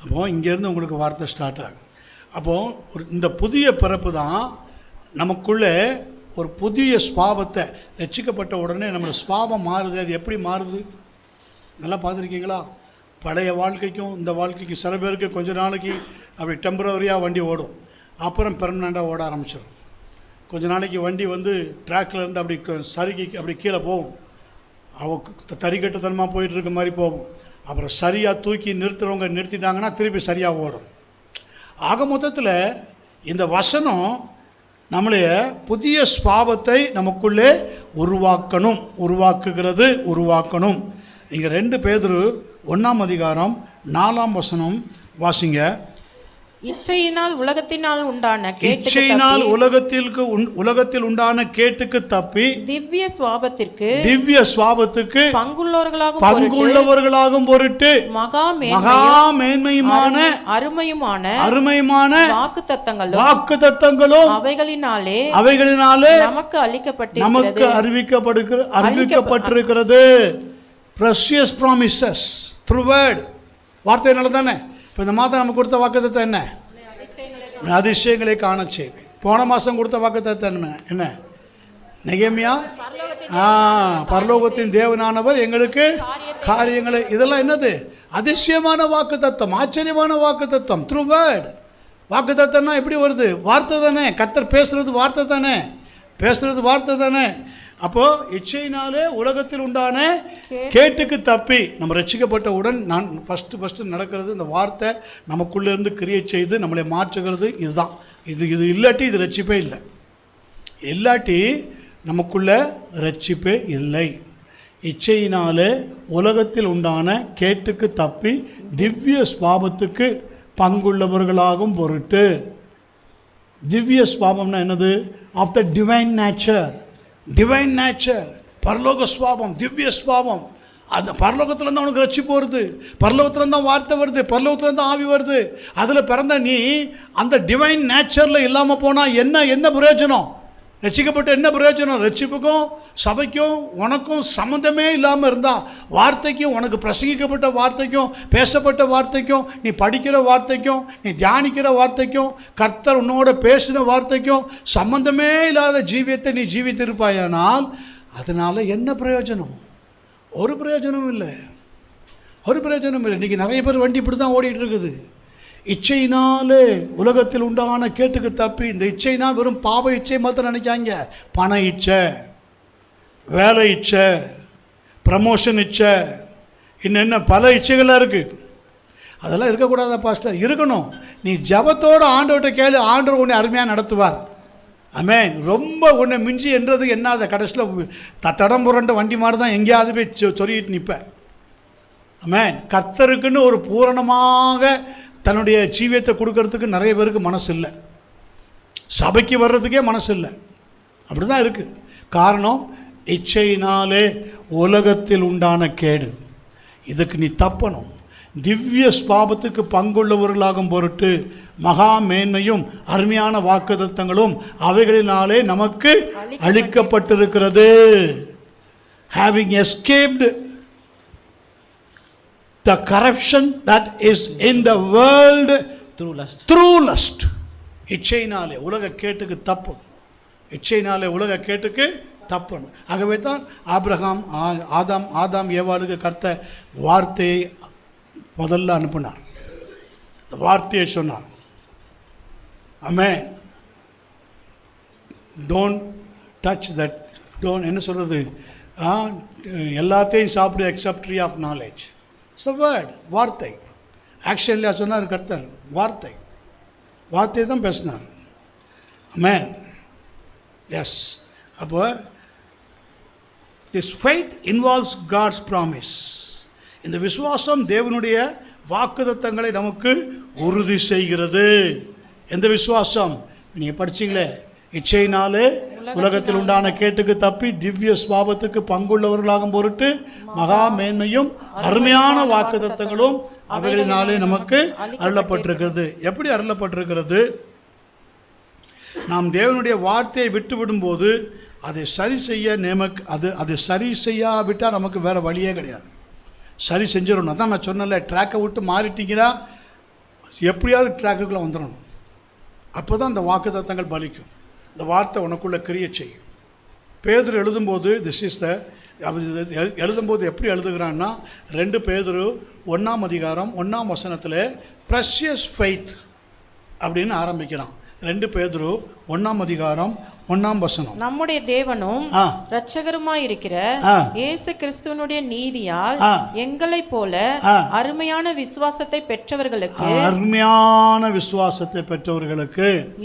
அப்போது இங்கேருந்து உங்களுக்கு வார்த்தை ஸ்டார்ட் ஆகும். அப்போது இந்த புதிய பிறப்பு தான் நமக்குள்ளே ஒரு புதிய சுபாவத்தை, ரட்சிக்கப்பட்ட உடனே நம்ம சுபாவம் மாறுது. அது எப்படி மாறுது நல்லா பார்த்துருக்கீங்களா? பழைய வாழ்க்கைக்கும் இந்த வாழ்க்கைக்கும் சில பேருக்கு கொஞ்ச நாளைக்கு அப்படி டெம்பரவரியாக வண்டி ஓடும், அப்புறம் பெர்மனண்ட்டாக ஓட ஆரம்பிச்சிடும். கொஞ்ச நாளைக்கு வண்டி ட்ராக்கில் இருந்து அப்படி சறுக்கி அப்படி கீழே போகும், தறிக்கட்டுத்தனமாக போயிட்டுருக்க மாதிரி போகும். அப்புறம் சரியாக தூக்கி நிறுத்துறவங்க நிறுத்திட்டாங்கன்னா திருப்பி சரியாக ஓடும். ஆக மொத்தத்தில் இந்த வசனம் நம்மளைய புதிய சுபாவத்தை நமக்குள்ளே உருவாக்கணும். நீங்கள் 2 பேதுரு 1ஆம் அதிகாரம் 4ஆம் வசனம் வாசிங்க. இச்சையினால் உலகத்தில் உண்டான கேட்டுக்கு தப்பி திவ்ய சுவாபத்துக்கு பங்குள்ளவர்களாகும் பொருட்டு மகா மேன்மையுமான அருமையுமான வாக்குத்தத்தங்களும் அவைகளினாலே நமக்கு அறிவிக்கப்பட்டிருக்கிறது. precious promises through word. வார்த்தையினால தானே. இப்போ இந்த மாதம் நமக்கு கொடுத்த வாக்குத்தத்தம் என்ன? அதிசயங்களை காண செய்வேன். போன மாதம் கொடுத்த வாக்குத்தத்தம் என்ன? நெகேமியா, பரலோகத்தின் தேவனானவர் எங்களுக்கு காரியங்களை, இதெல்லாம் என்னது? அதிசயமான வாக்குத்தத்தம், ஆச்சரியமான வாக்குத்தத்தம் த்ரூ வேர்ட். வாக்குத்தத்தம்னா எப்படி வருது? வார்த்தை தானே. கர்த்தர் பேசுறது வார்த்தை தானே. அப்போது இச்சையினாலே உலகத்தில் உண்டான கேட்டுக்கு தப்பி நம்ம ரட்சிக்கப்பட்டவுடன் ஃபஸ்ட்டு நடக்கிறது இந்த வார்த்தை நமக்குள்ளேருந்து கிரியேட் செய்து நம்மளை மாற்றுகிறது. இதுதான் இது இல்லாட்டி இது ரட்சிப்பே இல்லை. இல்லாட்டி நமக்குள்ள ரட்சிப்பே இல்லை. இச்சையினாலே உலகத்தில் உண்டான கேட்டுக்கு தப்பி திவ்ய சுபாவத்துக்கு பங்குள்ளவர்களாகும் பொருட்டு. திவ்ய சுபாவம்னா என்னது? Of the divine nature. பரலோக சுபாவம், திவ்ய சுபாவம். அந்த பரலோகத்துலேருந்து அவனுக்கு ரட்சிப்பு வருது, பரலோகத்துலேருந்து தான் வார்த்தை வருது, பரலோகத்துலேருந்து தான் ஆவி வருது. அதில் பிறந்த நீ அந்த டிவைன் நேச்சரில் இல்லாமல் போனால் என்ன பிரயோஜனம்? ரட்சிக்கப்பட்ட என்ன பிரயோஜனம்? ரட்சிப்புக்கும் சபைக்கும் உனக்கும் சம்மந்தமே இல்லாமல் இருந்தால், வார்த்தைக்கும் உனக்கு பிரசங்கிக்கப்பட்ட வார்த்தைக்கும் பேசப்பட்ட வார்த்தைக்கும் நீ படிக்கிற வார்த்தைக்கும் நீ தியானிக்கிற வார்த்தைக்கும் கர்த்தர் உன்னோட பேசின வார்த்தைக்கும் சம்மந்தமே இல்லாத ஜீவியத்தை நீ ஜீவித்திருப்பாயானால் அதனால் என்ன பிரயோஜனம்? ஒரு பிரயோஜனமும் இல்லை. இன்றைக்கி நிறைய பேர் வண்டி இப்படி தான் ஓடிட்டு இருக்குது. இச்சையினாலே உலகத்தில் உண்டான கேட்டுக்கு தப்பி, இந்த இச்சைனா வெறும் பாவ இச்சை மாத்திரம் நினைக்காங்க. பண இச்சை, வேலை இச்சை, ப்ரமோஷன் இச்சை, இன்னென்ன பல இச்சைகளாக இருக்குது. அதெல்லாம் இருக்கக்கூடாதா பாஸ்டர்? இருக்கணும். நீ ஜபத்தோடு ஆண்டவர்கிட்ட கேளு, ஆண்டவர் உன்னை அருமையாக நடத்துவார். ஆமென். ரொம்ப உன்னை மிஞ்சி என்றது என்னாத கடைசியில் தடம் புரண்ட வண்டி மாதிரி தான் எங்கேயாவது போய் சொருகிட்டு நிற்பேன். ஆமென். கர்த்தருக்குன்னு ஒரு பூரணமாக தன்னுடைய ஜீவியத்தை கொடுக்கறதுக்கு நிறைய பேருக்கு மனசு இல்லை. சபைக்கு வர்றதுக்கே மனசு இல்லை. அப்படி தான் இருக்குது. காரணம், இச்சையினாலே உலகத்தில் உண்டான கேடு. இதுக்கு நீ தப்பணும். திவ்ய ஸ்பாபத்துக்கு பங்குள்ளவர்களாகும் பொருட்டு மகா மேன்மையும் அருமையான வாக்குத்தத்தங்களும் அவைகளினாலே நமக்கு அளிக்கப்பட்டிருக்கிறது. Having escaped the corruption that is in the world through lust. இச்சையினாலே உலக கேட்டுக்கு தப்பும். இச்சையினாலே உலக கேட்டுக்கு தப்பணும். ஆகவே தான் ஆபிரகாம் ஆதாம் ஏவாளுக்கு கர்த்தர் வார்த்தையை முதல்ல அனுப்பினார். இந்த வார்த்தையை சொன்னார். Amen. Don't touch that, don't என்ன சொல்கிறது, எல்லாத்தையும் சாப்பிடு except tree of knowledge. It's a word, வார்த்தை. ஆக்ஷன்லையா சொன்னார் கர்த்தர், வார்த்தை. வார்த்தையை தான் பேசினார். ஆமென். எஸ். அப்போ this faith involves God's promise. இந்த விசுவாசம் தேவனுடைய வாக்குத்தத்தங்களை நமக்கு உறுதி செய்கிறது. எந்த விசுவாசம்? நீங்கள் படிச்சிங்களே, இச்சையினாலே உலகத்தில் உண்டான கேட்டுக்கு தப்பி திவ்ய ஸ்வாபத்துக்கு பங்குள்ளவர்களாகும் பொருட்டு மகா மேன்மையும் அருமையான வாக்குத்தத்தங்களும் அவைகளினாலே நமக்கு அருளப்பட்டிருக்கிறது. எப்படி அருளப்பட்டிருக்கிறது? நாம் தேவனுடைய வார்த்தையை விட்டு விடும்போது அதை சரி செய்ய அது சரி செய்யாவிட்டால் நமக்கு வேறு வழியே கிடையாது. சரி செஞ்சிடணும். அதான் நான் சொன்னல, ட்ராக்கை விட்டு மாறிட்டீங்கன்னா எப்படியாவது ட்ராக்குக்குள்ளே வந்துடணும். அப்போ தான் அந்த வாக்குத்தத்தங்கள் பலிக்கும். இந்த வார்த்தை உனக்குள்ளே கிரியை செய்யும். பேதுரு எழுதும்போது எழுதும்போது எப்படி எழுதுகிறான்னா, 2 பேதுரு 1:1 ப்ரெஷியஸ் ஃபெய்த் அப்படின்னு ஆரம்பிக்கிறான். 2 பேதுரு 1:1 நம்முடைய தேவனும் இரட்சகருமாய் இருக்கிற இயேசு கிறிஸ்துவினுடைய நீதியால் எங்களைப் போல அருமையான விசுவாசத்தை பெற்றவர்களுக்கு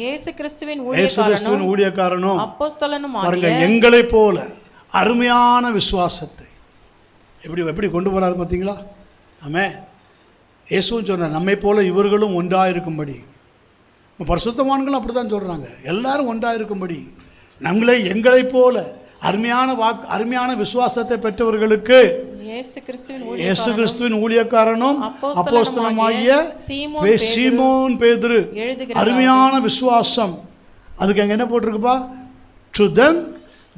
இயேசு கிறிஸ்துவின் ஊழியக்காரனும் அப்போஸ்தலனும் ஆகிய எங்களைப் போல அருமையான விசுவாசத்தை எப்படி கொண்டு போறாரு பார்த்தீங்களா? ஆமென். இயேசுவும் சொன்னார், நம்மை போல இவர்களும் ஒன்றாயிருக்கும்படி. பரிசுத்தவான்களும் அப்படி தான் சொல்கிறாங்க, எல்லாரும் ஒன்றாக இருக்கும்படி எங்களைப் போல அருமையான விசுவாசத்தை பெற்றவர்களுக்கு இயேசு கிறிஸ்துவின் ஊழியக்காரனும் அப்போஸ்தலனுமாகிய சீமோன் பேதுரு அருமையான விசுவாசம். அதுக்கு அங்கே என்ன போட்டிருக்குப்பா? To them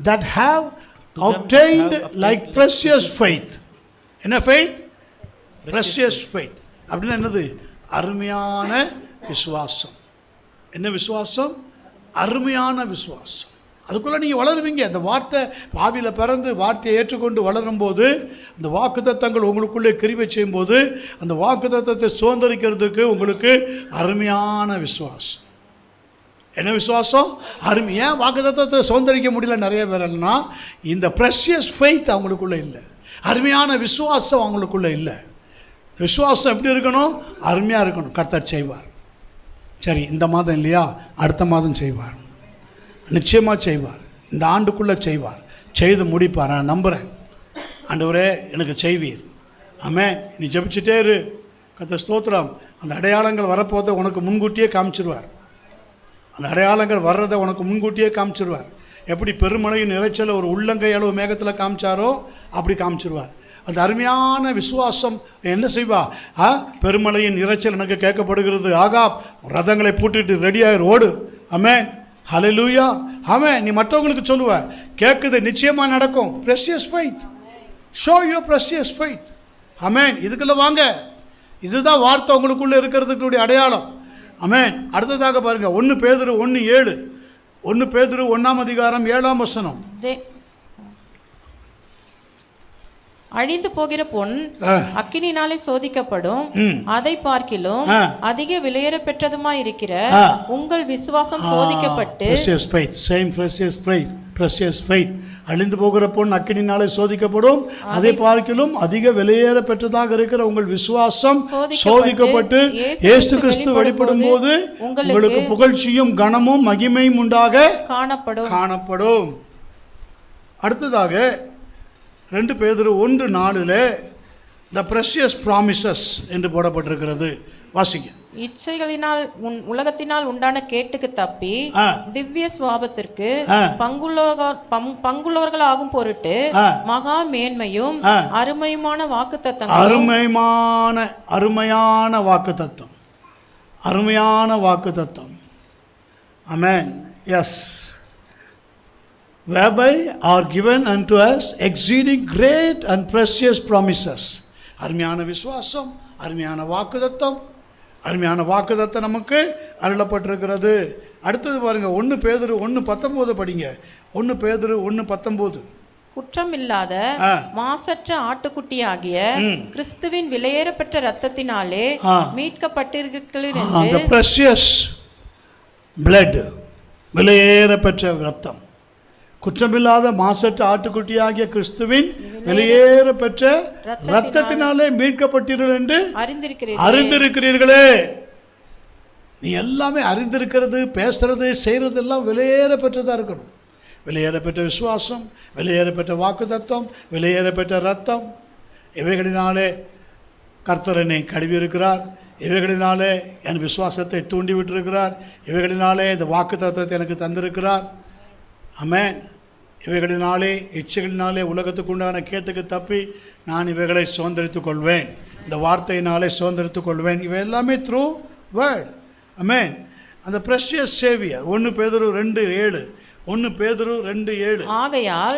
that have obtained like precious faith. என்ன faith? Precious faith அப்படின்னா என்னது? அருமையான விசுவாசம். என்ன விசுவாசம்? அருமையான விசுவாசம். அதுக்குள்ளே நீங்கள் வளருவீங்க. அந்த வார்த்தை ஆவியில் பிறந்து வார்த்தையை ஏற்றுக்கொண்டு வளரும்போது, அந்த வாக்குத்தத்தங்கள் உங்களுக்குள்ளே கிரியை செய்யும்போது, அந்த வாக்குத்தத்தத்தை சுதந்திரிக்கிறதுக்கு உங்களுக்கு அருமையான விசுவாசம். என்ன விசுவாசம்? ஏன் வாக்குத்தத்தத்தை சுதந்திரிக்க முடியல நிறைய பேர்னா, இந்த ப்ரெஷியஸ் ஃபெய்த் அவங்களுக்குள்ளே இல்லை. அருமையான விசுவாசம் அவங்களுக்குள்ளே இல்லை. விசுவாசம் எப்படி இருக்கணும்? அருமையாக இருக்கணும். கர்த்தர் செய்வார். சரி, இந்த மாதம் இல்லையா, அடுத்த மாதம் செய்வார், நிச்சயமாக செய்வார். இந்த ஆண்டுக்குள்ளே செய்வார், செய்து முடிப்பார். நான் நம்புகிறேன். ஆண்டவரே எனக்கு செய்வீர். ஆமென். நீ ஜெபிச்சுட்டே இரு. கர்த்தர் ஸ்தோத்திரம். அந்த அடையாளங்கள் வரப்போதை உனக்கு முன்கூட்டியே காமிச்சிருவார். அந்த அடையாளங்கள் வர்றதை உனக்கு முன்கூட்டியே காமிச்சிருவார். எப்படி பெருமழையின் இறைச்சலை ஒரு உள்ளங்கை அளவு மேகத்தில் காமிச்சாரோ அப்படி காமிச்சிருவார். அந்த அருமையான விசுவாசம் என்ன செய்வா? பெருமழையின் இறைச்சல் எனக்கு கேட்கப்படுகிறது, ஆகா ரதங்களை பூட்டிட்டு ரெடியாயிரு, ஓடு. ஆமென். ஹல்லேலூயா. ஆமென். நீ மற்றவங்களுக்கு சொல்லுவ, கேட்குது, நிச்சயமாக நடக்கும். Precious faith. Show your precious faith. Amen. இதுக்குள்ள வாங்க. இதுதான் வார்த்தை உங்களுக்குள்ளே இருக்கிறதுக்குடைய அடையாளம். ஆமென். அடுத்ததாக பாருங்க, 1 பேதுரு 1:7. 1 பேதுரு 1:7 அழிந்து போகிற பொன் அக்கினினாலே சோதிக்கப்படும், அதை பார்க்கிலும் அதிக விலையேற பெற்றதுமாய் இருக்கிற உங்கள் விசுவாசம் சோதிக்கப்பட்டு precious faith, same precious faith அழிந்து போகிற பொன் அக்கினினாலே சோதிக்கப்படும், அதை பார்க்கிலும் அதிக விலையேற பெற்றதாக இருக்கிற உங்கள் விசுவாசம் சோதிக்கப்பட்டு இயேசு கிறிஸ்து வெளிப்படும் போது உங்களுக்கு புகழ்ச்சியும் கனமும் மகிமையும் உண்டாக காணப்படும். அடுத்ததாக 2 பேதுரு 1:4 the precious promises என்று போடப்பட்டிருக்கிறது. வாசிங்க. இச்சைகளினால் உலகத்தினால் உண்டான கேட்டுக்கு தப்பி திவ்ய சுவாபத்திற்கு பங்குள்ளவர்களாகும் பொருட்டு மகா மேன்மையும் அருமையுமான வாக்குத்தத்தம், அருமையான வாக்குத்தத்தம். ஆமென். S. whereby are given unto us exceeding great and precious promises. அருமையான விசுவாசம், அருமையான வாக்குத்தத்தம், நமக்கு அருளப்பட்டிருக்கிறது. அடுத்தது பாருங்க, 1 பேதுரு 1:19 படிங்க. 1 பேதுரு 1:19. குற்றமில்லாத மாசற்ற ஆட்டுக்குட்டியாகிய கிறிஸ்துவின் விலையேறப்பட்ட இரத்தத்தினாலே மீட்கப்பட்டிருக்கிறீர்கள் என்று. the precious blood, விலையேறப்பட்ட இரத்தம், குற்றமில்லாத மாசற்ற ஆட்டுக்குட்டியாகிய கிறிஸ்துவின் வெளியேற பெற்ற இரத்தத்தினாலே மீட்கப்பட்டீர்கள் என்று அறிந்திருக்கிறீர்களே. நீ எல்லாமே அறிந்திருக்கிறது, பேசுறது, செய்கிறது எல்லாம் வெளியேற பெற்றதாக இருக்கணும். வெளியேற பெற்ற விசுவாசம், வெளியேற பெற்ற வாக்குத்தத்தம், வெளியேற பெற்ற இரத்தம், இவைகளினாலே கர்த்தர் என்னை கழுவி இருக்கிறார், இவைகளினாலே என் விசுவாசத்தை தூண்டிவிட்டிருக்கிறார், இவைகளினாலே இந்த வாக்குத்தத்தத்தை எனக்கு தந்திருக்கிறார். ஆமென். இவைகளினாலே இச்சைகளினாலே உலகத்துக்கு உண்டான கேட்டுக்கு தப்பி நான் இவைகளை சுதந்திரித்துக் கொள்வேன், இந்த வார்த்தையினாலே சுதந்திரித்துக் கொள்வேன். இவை எல்லாமே த்ரூ வேர்ட். ஆமென். அந்த ப்ரெஷியஸ் சேவியர் 1 பேதுரு 2:7. 1 பேதுரு 2:7. ஆகையால்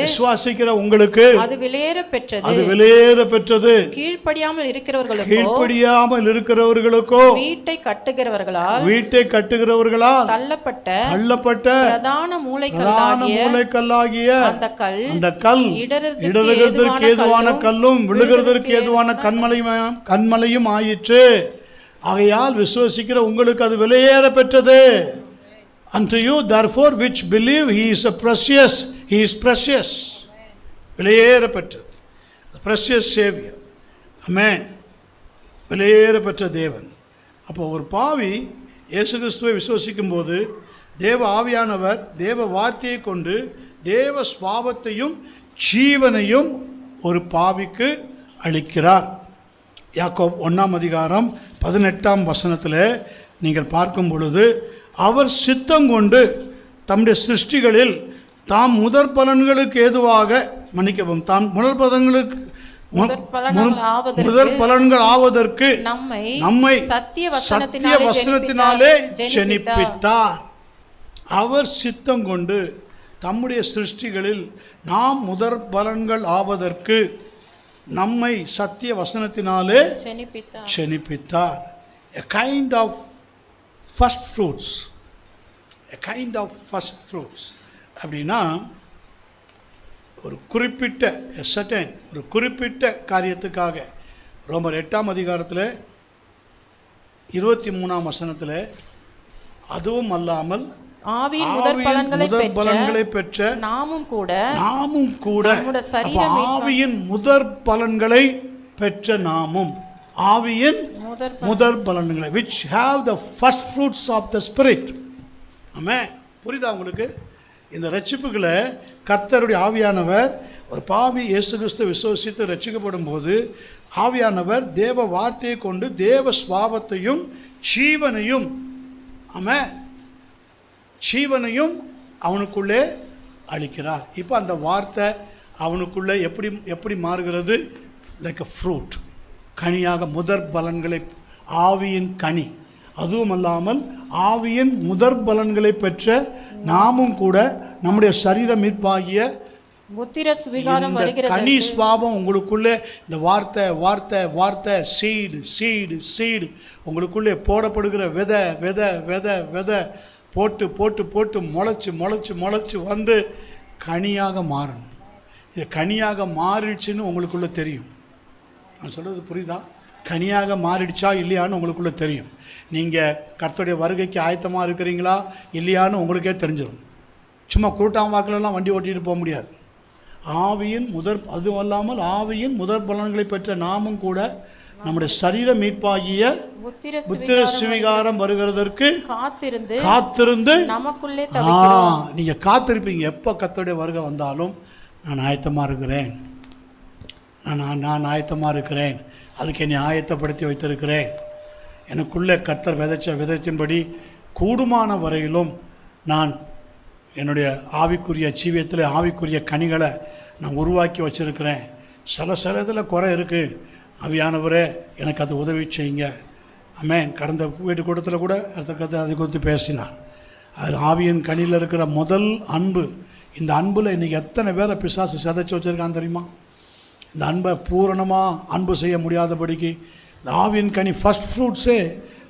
விசுவாசிக்கிற உங்களுக்கு அது விலையேற பெற்றது, கீழ்ப்படியாமல் இருக்கிறவர்களுக்கோ வீட்டை கட்டுகிறவர்களால் தள்ளப்பட்ட பிரதான மூலைக்கல்லாகிய அந்த கல் இடறுகிறதற்கு ஏதுவான கல்லும் விழுகிறதற்கு ஏதுவான கன்மலையும் ஆயிற்று. ஆகையால் விசுவாசிக்கிற உங்களுக்கு அது விலையேற பெற்றது. Unto you therefore which believe he is precious. விலையேற பெற்றது, precious savior. Amen. விலையேற பெற்ற தேவன். அப்போ ஒரு பாவி இயேசு கிறிஸ்துவை விசுவாசிக்கும் போது தேவ ஆவியானவர் தேவ வார்த்தையை கொண்டு தேவ சுபாவத்தையும் ஜீவனையும் ஒரு பாவிக்கு அளிக்கிறார். யாக்கோபு 1:18 நீங்கள் பார்க்கும் பொழுது, அவர் சித்தம் கொண்டு தம்முடைய சிருஷ்டிகளில் தாம் முதற் பலன்களுக்கு ஏதுவாக தாம் முதற் பலன்கள் ஆவதற்கு நம்மை சத்திய வசனத்தினாலே ஜெனிப்பித்தார். அவர் சித்தம் கொண்டு தம்முடைய சிருஷ்டிகளில் நாம் முதற் பலன்கள் ஆவதற்கு நம்மை சத்திய வசனத்தினாலே ஜெனிப்பித்தார். A kind of first fruits. அப்படின்னா ஒரு குறிப்பிட்ட காரியத்துக்காக ரோமர் 8:23 அதுவும் அல்லாமல் ஆவியின் முதற் பலன்களை பெற்ற நாமும் கூட ஆவியின் முதற் பலன்களை பெற்ற நாமும் ஆவியின் முதற் பலன்களை which have the first fruits of the spirit. ஆமென். புரியுதா உங்களுக்கு? இந்த ரட்சிப்புகளை கர்த்தருடைய ஆவியானவர் ஒரு பாவி இயேசு கிறிஸ்து விசுவாசித்து ரட்சிக்கப்படும் போது ஆவியானவர் தேவ வார்த்தையை கொண்டு தேவ சுபாவத்தையும் ஜீவனையும் அவனுக்குள்ளே அளிக்கிறார். இப்போ அந்த வார்த்தை அவனுக்குள்ளே எப்படி மாறுகிறது? லைக் அ ஃப்ரூட், கனியாக முதற் பலன்களை, ஆவியின் கனி. அதுவும் அல்லாமல் ஆவியின் முதற் பலன்களை பெற்ற நாமும் கூட நம்முடைய சரீர மீட்பாகிய கனி சுபாவம் உங்களுக்குள்ளே இந்த வார்த்தை சீடு உங்களுக்குள்ளே போடப்படுகிற விதை போட்டு முளைச்சு வந்து கனியாக மாறணும். இது கனியாக மாறிடுச்சுன்னு உங்களுக்குள்ளே தெரியும். நான் சொல்கிறது புரியுதா? கனியாக மாறிடுச்சா இல்லையான்னு உங்களுக்குள்ளே தெரியும். நீங்கள் கர்த்தருடைய வருகைக்கு ஆயத்தமாக இருக்கிறீங்களா இல்லையான்னு உங்களுக்கே தெரிஞ்சிடும். சும்மா கூட்டாம்பாக்கிலலாம் வண்டி ஓட்டிகிட்டு போக முடியாது. ஆவியின் அதுவும் அல்லாமல் ஆவியின் முதற் பலன்களை பெற்ற நாமும் கூட நம்முடைய சரீர மீட்பாகிய புத்திர சுவிகாரம் வருகிறதற்கு காத்திருந்து நமக்குள்ளே நீங்கள் காத்திருப்பீங்க. எப்போ கர்த்தருடைய வருகை வந்தாலும் நான் ஆயத்தமாக இருக்கிறேன், நான் ஆயத்தமாக இருக்கிறேன், அதுக்கு என்னை ஆயத்தப்படுத்தி வைத்திருக்கிறேன். எனக்குள்ளே கர்த்தர் விதைச்சின்படி கூடுமான வரையிலும் நான் என்னுடைய ஆவிக்குரிய ஜீவியத்தில் ஆவிக்குரிய கனிகளை நான் உருவாக்கி வச்சுருக்கிறேன். சில இதில் குறை இருக்குது. ஆவியானவரே எனக்கு அது உதவி செய்யுங்க. ஆமென். கடந்த வீட்டு கூட்டத்தில் கூட அதை குறித்து பேசினார். அதில் ஆவியின் கனியில் இருக்கிற முதல் அன்பு. இந்த அன்பில் இன்றைக்கி எத்தனை பேரை பிசாசு சிதைச்சி வச்சுருக்கான்னு தெரியுமா? இந்த அன்பை பூரணமாக அன்பு செய்ய முடியாதபடிக்கு இந்த ஆவியின் கனி ஃபஸ்ட் ஃப்ரூட்ஸே,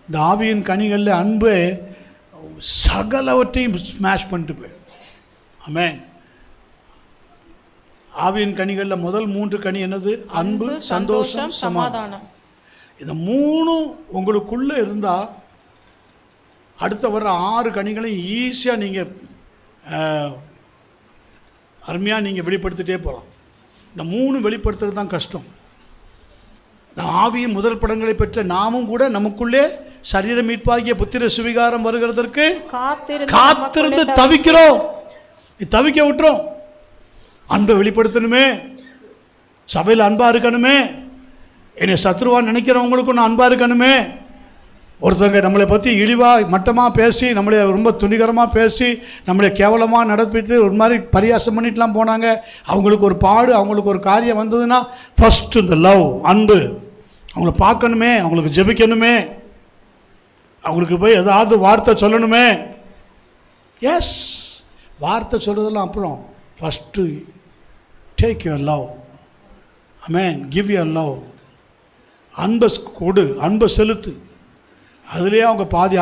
இந்த ஆவியின் கனிகளில் அன்பு சகலவற்றையும் ஸ்மாஷ் பண்ணிட்டு போய். ஆமென். ஆவியின் கனிகளில் முதல் 3 கனி என்னது? அன்பு, சந்தோஷம், சமாதானம். இந்த 3 உங்களுக்குள்ளே இருந்தால் அடுத்த வர 6 கனிகளையும் ஈஸியாக நீங்கள் அருமையாக நீங்கள் வெளிப்படுத்திகிட்டே போகலாம். இந்த 3 வெளிப்படுத்துறது தான் கஷ்டம். இந்த ஆவியின் முதல் படங்களை பெற்ற நாமும் கூட நமக்குள்ளே சரீர மீட்பாகிய புத்திர சுவிகாரம் வருகிறதற்கு காத்திருந்து தவிக்கிறோம். தவிக்க விட்டுறோம். அன்பை வெளிப்படுத்தணுமே, சபையில் அன்பாக இருக்கணுமே, என்னை சத்ருவான்னு நினைக்கிறவங்களுக்கும் நான் அன்பாக இருக்கணுமே. ஒருத்தங்க நம்மளை பற்றி இழிவாக மட்டமாக பேசி, நம்மளை ரொம்ப துணிகரமாக பேசி, நம்மளை கேவலமாக நடப்பித்து ஒரு மாதிரி பரியாசம் பண்ணிட்டுலாம் போனாங்க. அவங்களுக்கு ஒரு பாடு, அவங்களுக்கு ஒரு காரியம் வந்ததுன்னா ஃபஸ்ட்டு இந்த லவ், அன்பு. அவங்கள பார்க்கணுமே, அவங்களுக்கு ஜெபிக்கணுமே, அவங்களுக்கு போய் ஏதாவது வார்த்தை சொல்லணுமே. எஸ், வார்த்தை சொல்கிறதெல்லாம் அப்புறம். First take your love. Amen. Give your love. அன்பை கொடு, அன்பை செலுத்து. அதுலேயே அவங்க பாதி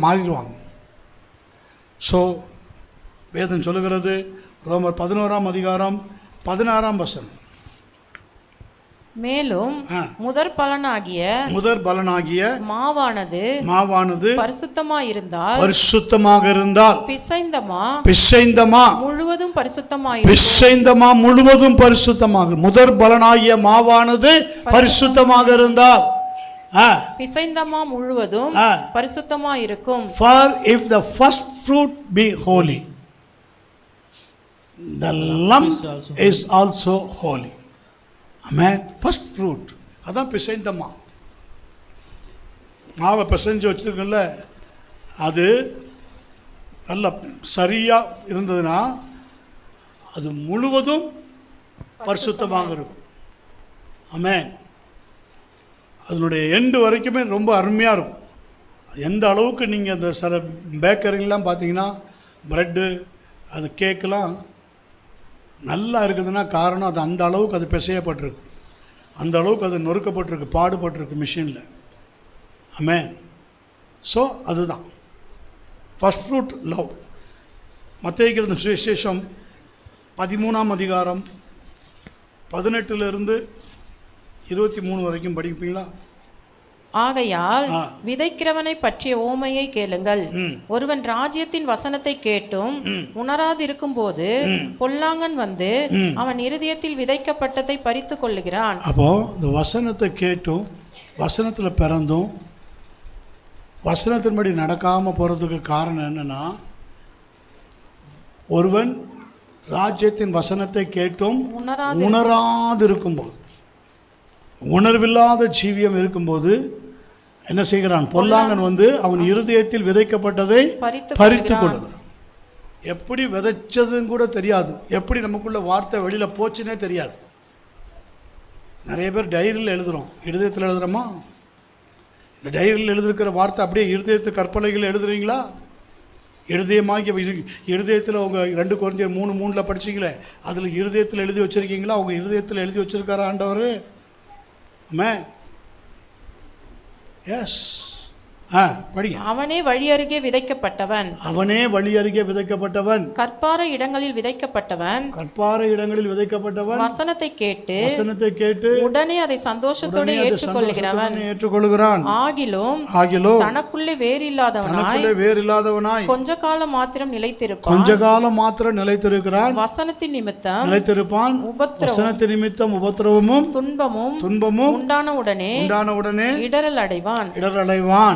மாறிடுவாங்க. ஸோ வேதம் சொல்லுகிறது, ரோமர் 11ஆம் அதிகாரம் 16ஆம் வசனம், மேலும் முதற் பலனாகிய மாவானது பரிசுத்தமாக இருந்தால் பிசைந்தமா முழுவதும் பரிசுத்தமாக. முதற் பலனாகிய மாவானது பரிசுத்தமாக இருந்தால் பிசைந்தமா முழுவதும் பரிசுத்தமாக இருக்கும். For if the first fruit be holy, the lump is also holy. Amen. First fruit. அதான் பிசைந்தமா. மாவை பிசைஞ்சு வச்சுருக்கல, அது நல்ல சரியாக இருந்ததுன்னா அது முழுவதும் பரிசுத்தமாக இருக்கும். ஆமென். அதனுடைய எண்டு வரைக்குமே ரொம்ப அருமையாக இருக்கும். அது எந்த அளவுக்கு நீங்கள் அந்த சில பேக்கரிலாம் பார்த்தீங்கன்னா ப்ரெட்டு, அது கேக்கெலாம் நல்லா இருக்குதுன்னா காரணம் அது அந்த அளவுக்கு அது பிசையப்பட்டிருக்கு, அந்த அளவுக்கு அது நொறுக்கப்பட்டிருக்கு, பாடுபட்டிருக்கு மிஷினில். ஆமென். ஸோ அதுதான் ஃபஸ்ட் ஃப்ரூட் லவ். மத்தேயு சுவிசேஷம் 13ஆம் அதிகாரம் 18 23 வரைக்கும் படிப்பீங்களா? ஆகையால் விதைக்கிறவனை பற்றிய ஓமையை கேளுங்கள். ஒருவன் ராஜ்யத்தின் வசனத்தை கேட்டும் உணராதிருக்கும் போது பொல்லாங்கன் வந்து அவன் இருதயத்தில் விதைக்கப்பட்டதை பறித்து கொள்ளுகிறான். அப்போ இந்த வசனத்தை கேட்டும் வசனத்தில் பிறந்தும் வசனத்தின்படி நடக்காமல் போகிறதுக்கு காரணம் என்னன்னா, ஒருவன் ராஜ்யத்தின் வசனத்தை கேட்டும் உணராதிருக்கும்போது, உணர்வில்லாத ஜீவியம் இருக்கும்போது என்ன செய்கிறான்? பொல்லாங்கன் வந்து அவன் இருதயத்தில் விதைக்கப்பட்டதை பறித்து கொள்கிறான். எப்படி விதைச்சதுன்னு கூட தெரியாது, எப்படி நமக்குள்ள வார்த்தை வெளியில் போச்சுன்னே தெரியாது. நிறைய பேர் டைரியில் எழுதுகிறோம், இருதயத்தில் எழுதுகிறோமா? இந்த டைரியில் எழுதிருக்கிற வார்த்தை அப்படியே இருதயத்து கற்பனைகள் எழுதுறீங்களா? இருதயமாகி இருதயத்தில் உங்கள் 2 கொரிந்தியர் 3:3 படிச்சிங்களே, அதில் இருதயத்தில் எழுதி வச்சுருக்கீங்களா? உங்கள் இருதயத்தில் எழுதி வச்சுருக்காரா ஆண்டவர்? ஆமென். எஸ். படிங்க. அவனே வழி அருகே விதைக்கப்பட்டவன், அவனே வழி அருகே விதைக்கப்பட்டவன், கற்பாறை இடங்களில் விதைக்கப்பட்டவன், கற்பாறை இடங்களில் விதைக்கப்பட்டவன், வசனத்தை கேட்டு உடனே அதை சந்தோஷத்தோடு ஏற்றுக்கொள்கிறான். ஆகிலும் தனக்குள்ளே வேறில்லாதவனாய் கொஞ்ச காலம் மாத்திரம் நிலைத்திருக்கிறான். வசனத்தின் நிமித்தம் உபத்திரவமும் துன்பமும் உண்டான உடனே இடறல் அடைவான்.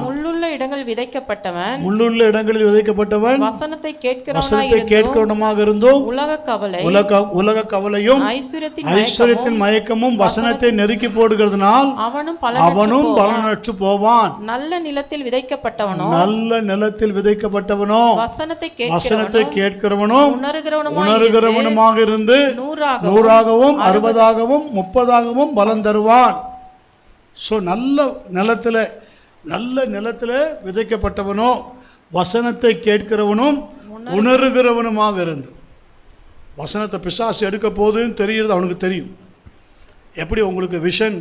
முள்ளுள்ள இடங்களில் விதைக்கப்பட்டவன் வசனத்தை கேட்கிறவனாக இருந்தும் உலக கவலையும் ஐஸ்வரியத்தின் மயக்கமும் வசனத்தை நெருக்கி போடுகிறதுனால் அவனும் பலனற்று போவான். நல்ல நிலத்தில் விதைக்கப்பட்டவனோ வசனத்தை கேட்கிறவனும் உணர்கிறவனுமாக இருந்து 100ஆகவும் 60ஆகவும் 30ஆகவும் பலன் தருவான். நல்ல நிலத்தில் விதைக்கப்பட்டவனோ வசனத்தை கேட்கிறவனும் உணர்கிறவனுமாக இருந்து. வசனத்தை பிசாசு எடுக்க போகுதுன்னு தெரிகிறது, அவனுக்கு தெரியும். எப்படி உங்களுக்கு விஷன்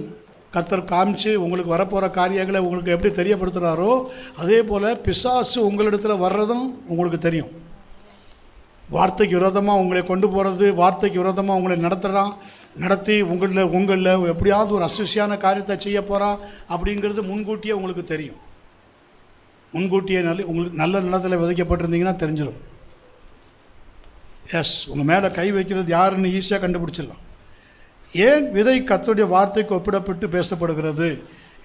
கர்த்தர் காமிச்சு உங்களுக்கு வரப்போகிற காரியங்களை உங்களுக்கு எப்படி தெரியப்படுத்துகிறாரோ அதே போல் பிசாசு உங்களிடத்தில் வர்றதும் உங்களுக்கு தெரியும். வார்த்தைக்கு விரோதமாக உங்களை கொண்டு போகிறது, வார்த்தைக்கு விரோதமாக உங்களை நடத்தி உங்களில் எப்படியாவது ஒரு அசுசியான காரியத்தை செய்ய போகிறான் அப்படிங்கிறது முன்கூட்டியே உங்களுக்கு தெரியும். முன்கூட்டியே உங்களுக்கு நல்ல நிலத்தில் விதைக்கப்பட்டிருந்தீங்கன்னா தெரிஞ்சிடும். எஸ், உங்கள் மேலே கை வைக்கிறது யாருன்னு ஈஸியாக கண்டுபிடிச்சிடலாம். ஏன் விதை கர்த்தருடைய வார்த்தைக்கு ஒப்பிடப்பட்டு பேசப்படுகிறது?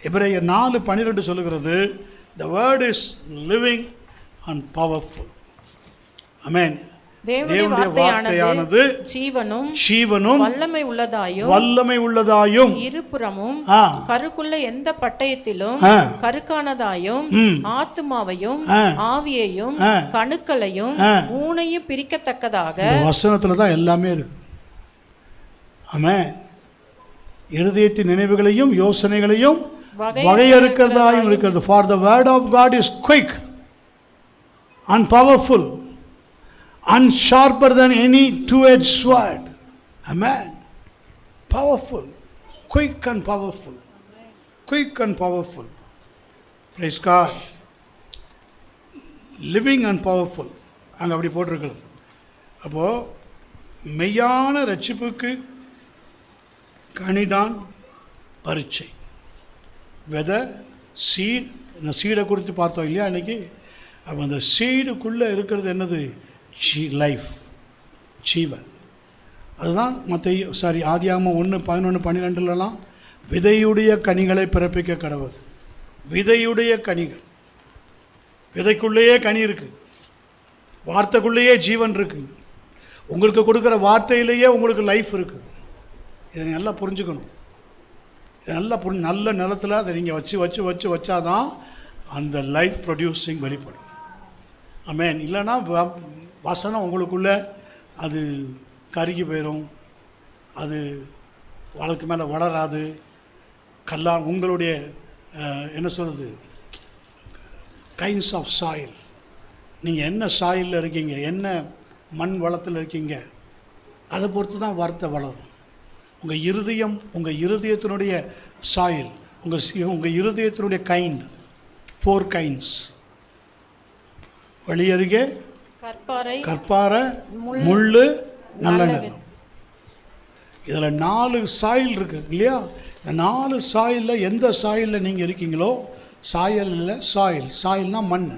எபிரேயர் 4:12 சொல்லுகிறது, the word is living and powerful. ஆமென். தேவனுடைய வார்த்தையானது ஜீவனும் வல்லமை உள்ளதாயும் இருபுறமும் கருக்குள்ள எந்த பட்டயத்திலும் கருக்கானதாயும் ஆத்துமாவையும் ஆவியையும் கணுக்களையும் ஊனையும் பிரிக்கத்தக்கதாக. வசனத்துல தான் எல்லாமே இருக்கு. ஆமென். இருதயத்தின் நினைவுகளையும் யோசனைகளையும் வகையறுக்கிறதாயும் இருக்கிறது. For the word of God is quick and powerful and sharper than any two-edged sword. Amen. Powerful, quick and powerful, quick and powerful. Praise God. Living and powerful. அங்கே அப்படி போட்டிருக்கிறது. அப்போது மெய்யான ரட்சிப்புக்கு கனிதான் பரீட்சை. விதை சீடை குறித்து பார்த்தோம் இல்லையா அன்றைக்கி? அப்போ அந்த சீடுக்குள்ளே இருக்கிறது என்னது? லைஃப், ஜீவன். அதுதான் ஆதியாகமம் 1:11-12 விதையுடைய கனிகளை பிறப்பிக்க கடவுது. விதையுடைய கனிகள். விதைக்குள்ளேயே கனி இருக்குது, வார்த்தைக்குள்ளேயே ஜீவன் இருக்குது. உங்களுக்கு கொடுக்குற வார்த்தையிலேயே உங்களுக்கு லைஃப் இருக்குது. இதை நல்லா புரிஞ்சுக்கணும். இதை நல்லா நல்ல நிலத்தில் அதை நீங்கள் வச்சாதான் அந்த லைஃப் ப்ரொடியூசிங் வெளிப்படும். ஆமென். இல்லைன்னா வசனம் உங்களுக்குள்ளே அது கருகி போயிடும், அது வழக்கு மேலே வளராது. உங்களுடைய என்ன சொல்கிறது, கைண்ட்ஸ் ஆஃப் சாயில், நீங்கள் என்ன சாயிலில் இருக்கீங்க, என்ன மண் வளத்தில் இருக்கீங்க, அதை பொறுத்து தான் வார்த்தை வளரும். உங்கள் இருதயத்தினுடைய சாயில், உங்கள் இருதயத்தினுடைய கைண்ட், 4 கைண்ட்ஸ். வழியருகே கற்பாறை, முள்ளு, நல்ல நிலம். இதில் 4 சாயில் இருக்குது இல்லையா? இந்த 4 சாயிலில் எந்த சாயிலில் நீங்கள் இருக்கீங்களோ, சாயில்னா மண்.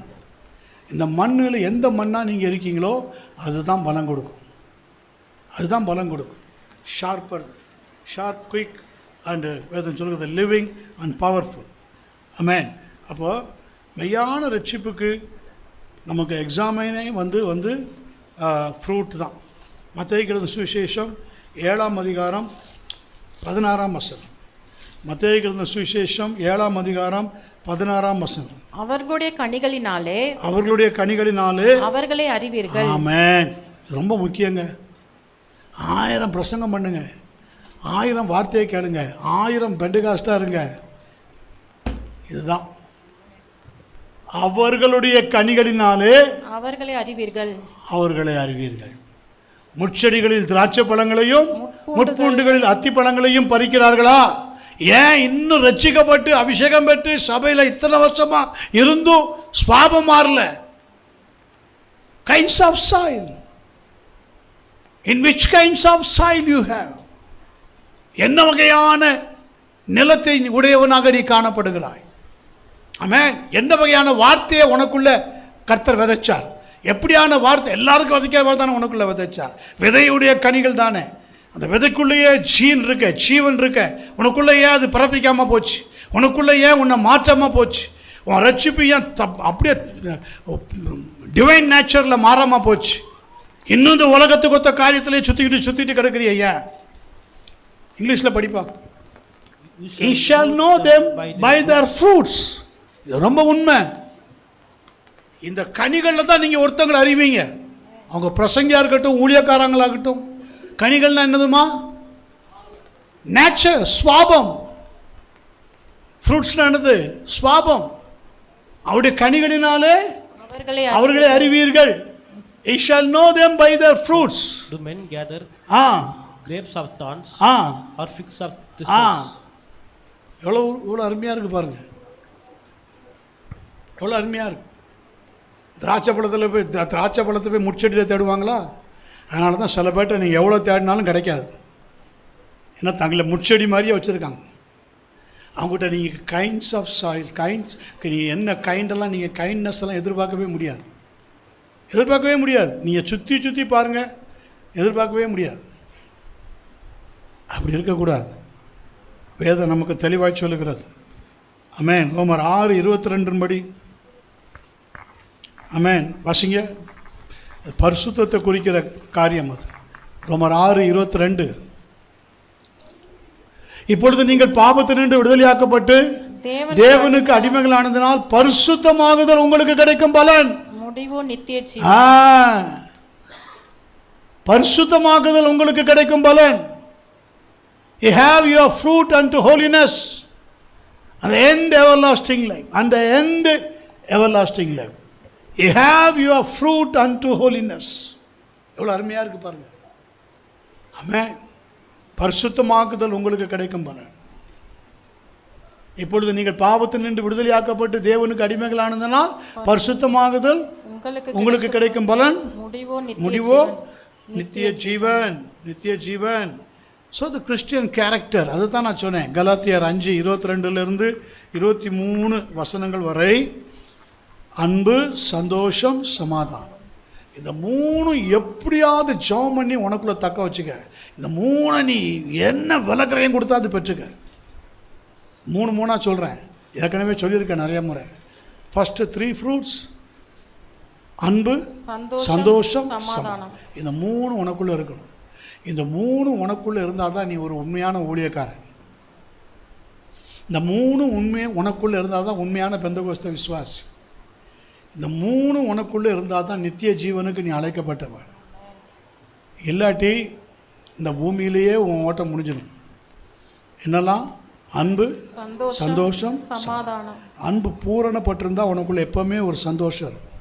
இந்த மண்ணில் எந்த மண்ணாக நீங்கள் இருக்கீங்களோ அதுதான் பலம் கொடுக்கும். ஷார்ப், குயிக் அண்டு வேதம் சொல்கிறது லிவிங் அண்ட் பவர்ஃபுல். ஆமென். அப்போது மெய்யான ரட்சிப்புக்கு நமக்கு எக்ஸாமினே வந்து ஃப்ரூட் தான். மத்தேயு சுவிசேஷம் 7:16. மத்தேயு சுவிசேஷம் 7:16. அவர்களுடைய கனிகளினாலே அவர்களை அறிவீர்கள். ஆமென். ரொம்ப முக்கியங்க. 1000 பிரசங்கம் பண்ணுங்க, 1000 வார்த்தையை கேளுங்க, 1000 பெண்டகாஸ்டாக இருங்க. இதுதான் அவர்களுடைய கனிகளினாலே அவர்களை அறிவீர்கள். முட்செடிகளில் திராட்சை பழங்களையும் முட்பூண்டுகளில் அத்தி பழங்களையும் பறிக்கிறார்களா? ஏன் இன்னும் ரட்சிக்கப்பட்டு அபிஷேகம் பெற்று சபையில் இத்தனை வருஷமா இருந்தும் சுவாபம் மாறல? Kinds of soil. In which kinds of soil you have? என்ன வகையான நிலத்தை உடையவனாக நீ காணப்படுகிறாய்? ஆமென். எந்த வகையான வார்த்தையை உனக்குள்ள கர்த்தர் விதைச்சார்? எப்படியான வார்த்தை? எல்லாருக்கும் விதைக்கிற வார்த்தை தானே உனக்குள்ள விதைச்சார். விதையுடைய கனிகள் தானே. அந்த விதைக்குள்ளேயே ஜீன் இருக்க, ஜீவன் இருக்க. உனக்குள்ளே ஏன் அது பிறப்பிக்காமல் போச்சு? உனக்குள்ளே ஏன் உன்னை மாற்றாமல் போச்சு? உன் ரட்சிப்பு ஏன் அப்படியே டிவைன் நேச்சரில் மாறாமல் போச்சு? இன்னும் இந்த உலகத்துக்கு ஒத்த காரியத்திலே சுற்றிட்டு கிடக்குறிய ஏன்? இங்கிலீஷில் படிப்பா. You shall know them by their fruits. இது ரொம்ப உண்மை. இந்த கனிகளில் தான் நீங்கள் ஒருத்தங்களை அறிவீங்க. அவங்க பிரசங்கியாக இருக்கட்டும், ஊழியக்காரங்களாகட்டும். கனிகள்னா என்னதுமா? நேச்சர், சுவாபம். ஃப்ரூட்ஸ்னா என்னது? சுவாபம். அவருடைய கனிகளினாலே அவர்களை அறிவீர்கள். You shall know them by their fruits. Do men gather grapes of thorns or figs of thistles? எவ்வளோ அருமையாக இருக்குது பாருங்க. எவ்வளோ அருமையாக இருக்குது. திராட்சை பழத்தை போய் முட்செடியில் தேடுவாங்களா? அதனால தான் சில பேர்ட்ட நீங்கள் எவ்வளோ தேடினாலும் கிடைக்காது. ஏன்னா தங்களை முட்செடி மாதிரியே வச்சுருக்காங்க. அவங்ககிட்ட நீங்கள் கைண்ட்ஸ் ஆஃப் சாயில், கைண்ட்ஸ், நீங்கள் என்ன கைண்டெல்லாம் நீங்கள் கைண்ட்னஸ் எல்லாம் எதிர்பார்க்கவே முடியாது. நீங்கள் சுற்றி பாருங்கள், எதிர்பார்க்கவே முடியாது. அப்படி இருக்கக்கூடாது. வேதம் நமக்கு தெளிவாய் சொல்லுகிறது. ஆமென். ரோமர் 6:22 படி. ஆமென். வாசிங்க. பரிசுத்தத்தை குறிக்கிற காரியம் அது. ரோமர் 6:22. இப்பொழுது நீங்கள் பாவத்தினின்று விடுதலையாக்கப்பட்டு தேவனுக்கு அடிமைகளானதினால் பரிசுத்தமாகுதல் உங்களுக்கு கிடைக்கும் பலன். முடிவோ நித்திய ஜீவன். பரிசுத்தமாகுதல் உங்களுக்கு கிடைக்கும் பலன். You have your fruit unto holiness, and the end everlasting life. And the end everlasting life. You have your fruit unto holiness. எவ்வளோ அருமையாக இருக்குது பாருங்க. ஆமென். பரிசுத்தமாக்குதல் உங்களுக்கு கிடைக்கும் பலன். இப்பொழுது நீங்கள் பாவத்தினின்று விடுதலையாக்கப்பட்டு தேவனுக்கு அடிமைகளானதனால் பரிசுத்தமாகுதல் உங்களுக்கு கிடைக்கும் பலன். முடிவோ நித்திய ஜீவன். நித்திய ஜீவன். ஸோ த கிறிஸ்டியன் கேரக்டர், அதை தான் நான் சொன்னேன். கலாத்தியர் 5:22 23 வசனங்கள் வரை அன்பு, சந்தோஷம், சமாதானம். இந்த 3 எப்படியாவது ஜெபம் பண்ணி உனக்குள்ளே தக்க வச்சுக்க. இந்த 3 நீ என்ன விலக்கிறையும் கொடுத்தா அது பெற்றுக்க. 3 சொல்கிறேன். ஏற்கனவே சொல்லியிருக்கேன் நிறைய முறை. ஃபஸ்ட்டு 3 ஃப்ரூட்ஸ், அன்பு, சந்தோஷம், சமாதானம். இந்த 3 உனக்குள்ளே இருக்கணும். இந்த 3 உனக்குள்ளே இருந்தால் தான் நீ ஒரு உண்மையான ஊழியக்காரன். இந்த 3 உனக்குள்ளே இருந்தால் தான் உண்மையான பெந்தகோஸ்த விசுவாசி. இந்த 3 உனக்குள்ளே இருந்தால் தான் நித்திய ஜீவனுக்கு நீ அழைக்கப்பட்டவன். இல்லாட்டி இந்த பூமியிலேயே உன் ஓட்டம் முடிஞ்சிடும். என்னெல்லாம்? அன்பு, சந்தோஷம், சமாதானம். அன்பு பூரணப்பட்டிருந்தால் உனக்குள்ளே எப்போவுமே ஒரு சந்தோஷம் இருக்கும்.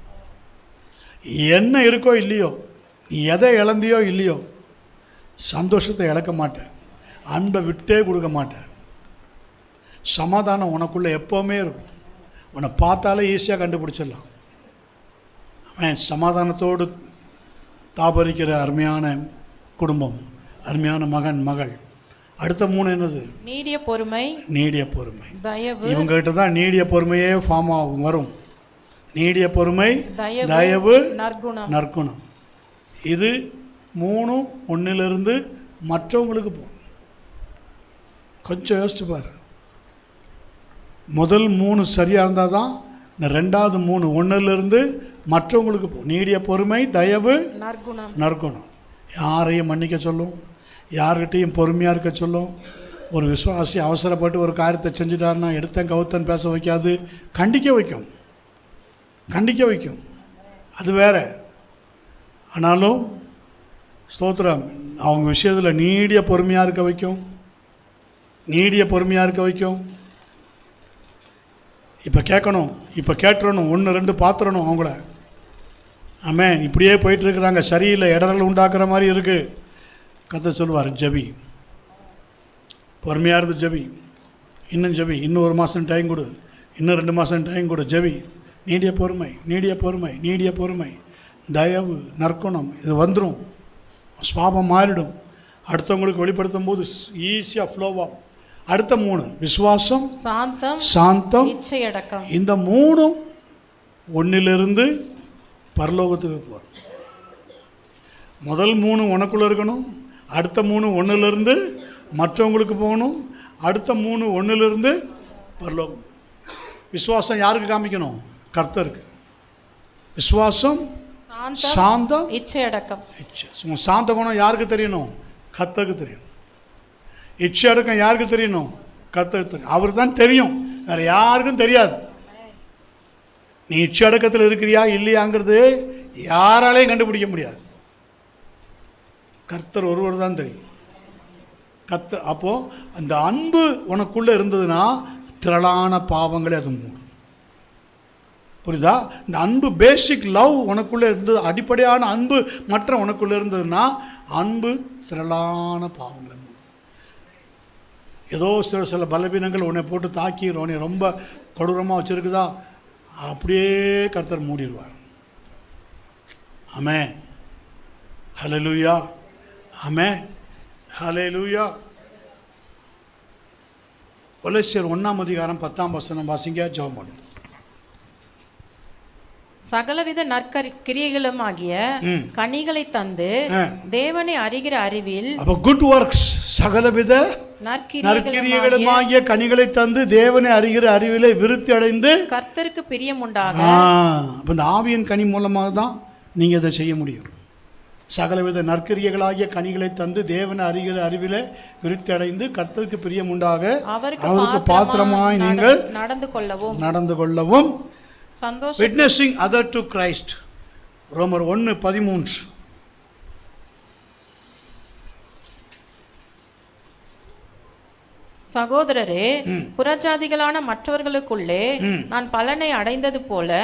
என்ன இருக்கோ இல்லையோ, நீ எதை இழந்தியோ இல்லையோ, சந்தோஷத்தை இழக்க மாட்டேன். அன்பை விட்டே கொடுக்க மாட்டேன். சமாதானம் உனக்குள்ளே எப்போவுமே இருக்கும். உன்னை பார்த்தாலே ஈஸியாக கண்டுபிடிச்சிடலாம். அவன் சமாதானத்தோடு தாபரிக்கிற அருமையான குடும்பம், அருமையான மகன், மகள். அடுத்த 3 என்னது? நீடிய பொறுமை. நீடிய பொறுமை, தயவு. இவங்ககிட்ட தான் நீடிய பொறுமையே ஃபார்ம் ஆகும், வரும். நீடிய பொறுமை, தயவு, நற்குணம். இது 3 ஒன்றிலிருந்து மற்றவங்களுக்கு போகும். கொஞ்சம் யோசிச்சு பாரு. முதல் 3 சரியாக இருந்தால் தான் இந்த 2வது 3 ஒன்றிலிருந்து மற்றவங்களுக்கு போகும். நீடிய பொறுமை, தயவு, நற்குணம். யாரையும் மன்னிக்க சொல்லும், யார்கிட்டையும் பொறுமையாக இருக்க சொல்லும். ஒரு விசுவாசி அவசரப்பட்டு ஒரு காரியத்தை செஞ்சுட்டாருன்னா எடுத்தன் கவுத்தன் பேச வைக்காது, கண்டிக்க வைக்கும். அது வேற. ஆனாலும் ஸ்தோத்திரம், அவங்க விஷயத்தில் நீடிய பொறுமையாக இருக்க வைக்கும். இப்போ கேட்டுறணும், 1 2 பார்த்துடணும் அவங்கள. ஆமென். இப்படியே போயிட்டுருக்குறாங்க, சரியில்லை, இடரல் உண்டாக்குற மாதிரி இருக்குது. கர்த்தர் சொல்லுவார், ஜெபி, பொறுமையாக இருந்து ஜெபி. இன்னும் ஜெபி, இன்னும் 1 மாதம் டைம் கொடு, இன்னும் 2 மாதம் டைம் கொடு, ஜெபி. நீடிய பொறுமை, நீடிய பொறுமை, நீடிய பொறுமை, தயவு, நற்குணம், இது வந்துடும். சுவாபம் மாறிடும். அடுத்தவங்களுக்கு வெளிப்படுத்தும் போது ஈஸியாக ஃப்ளோவாகும். அடுத்த 3 விசுவாசம், சாந்தம், இச்சையடக்கம். இந்த 3ம் ஒன்றிலிருந்து பரலோகத்துக்கு போகிறோம். முதல் 3 உனக்குள்ளே இருக்கணும், அடுத்த 3 ஒன்றிலிருந்து மற்றவங்களுக்கு போகணும், அடுத்த 3 ஒன்றிலிருந்து பரலோகம். விசுவாசம் யாருக்கு காமிக்கணும்? கர்த்தருக்கு. விசுவாசம், சாந்தம், இச்சையடக்கம். சாந்த குணம் யாருக்கு தெரியணும்? கர்த்தருக்கு தெரியணும். இச்சை அடக்கம் யாருக்கு தெரியணும்? கர்த்தருக்கு தெரியும். அவர் தான் தெரியும், வேறு யாருக்கும் தெரியாது. நீ இச்சை அடக்கத்தில் இருக்கிறியா இல்லையாங்கிறது யாராலையும் கண்டுபிடிக்க முடியாது. கர்த்தர் ஒருவர் தான் தெரியும். கர்த்தர். அப்போது அந்த அன்பு உனக்குள்ளே இருந்ததுன்னா திரளான பாவங்களே அது மூடும். புரியுதா? இந்த அன்பு, பேசிக் லவ் உனக்குள்ளே இருந்தது, அடிப்படையான அன்பு மற்ற உனக்குள்ளே இருந்ததுன்னா அன்பு திரளான பாவங்களை மூடும். ஏதோ சில பலவீனங்கள் உன்னை போட்டு தாக்கிடும், உன்னை ரொம்ப கொடூரமாக வச்சுருக்குதா, அப்படியே கர்த்தர் மூடிடுவார். ஆமென், ஹல்லேலூயா, ஆமென், ஹல்லேலூயா. கொலோசியர் 1 அதிகாரம் 10 வசனம் வாசிங்க, ஜெபம் பண்ணுங்க. சகலவித நற்கிரியைகளுமாகிய கனிகளை தந்து தேவனை அறிகிற அறிவில். அப்ப குட் ஒர்க்ஸ், சகலவித நற்கிரியைகளுமாகிய கனிகளை தந்து தேவனை அறிகிற அறிவிலே விருத்தி அடைந்து கர்த்தருக்கு பிரியம் உண்டாக. அப்ப இந்த ஆவியின் கனி மூலமாக தான் நீங்க இதை செய்ய முடியும். சகலவித நற்கிரியைகளாகிய கனிகளை தந்து தேவனை அறிகிற அறிவிலே விருத்தி அடைந்து கர்த்தருக்கு பிரியம் உண்டாக அவருக்கு பாத்திரமாய் நீங்கள் நடந்து கொள்ளவும் சந்தோஷம். Witnessing other to Christ. ரோமர் 1:13. சகோதரரே, புறஜாதிகளான மற்றவர்களுக்குள்ளே நான் பலனை அடைந்தது போல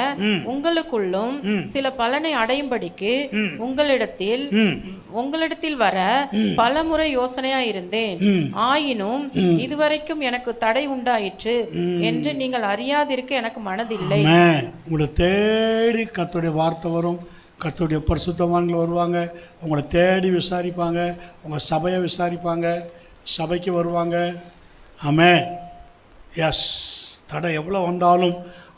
உங்களுக்குள்ளும் சில பலனை அடையும்படிக்கு உங்களிடத்தில் வர பலமுறை யோசனையா இருந்தேன். ஆயினும் இதுவரைக்கும் எனக்கு தடை உண்டாயிற்று என்று நீங்கள் அறியாதிருக்க எனக்கு மனதில்லை. உங்களை தேடி கர்த்தருடைய வார்த்தை வரும், கர்த்தருடைய பரிசுத்தவான்கள் வருவாங்க, உங்களை தேடி விசாரிப்பாங்க, உங்கள் சபையை விசாரிப்பாங்க, சபைக்கு வருவாங்க. ஆமென். எஸ், தடை எவ்வளோ வந்தாலும்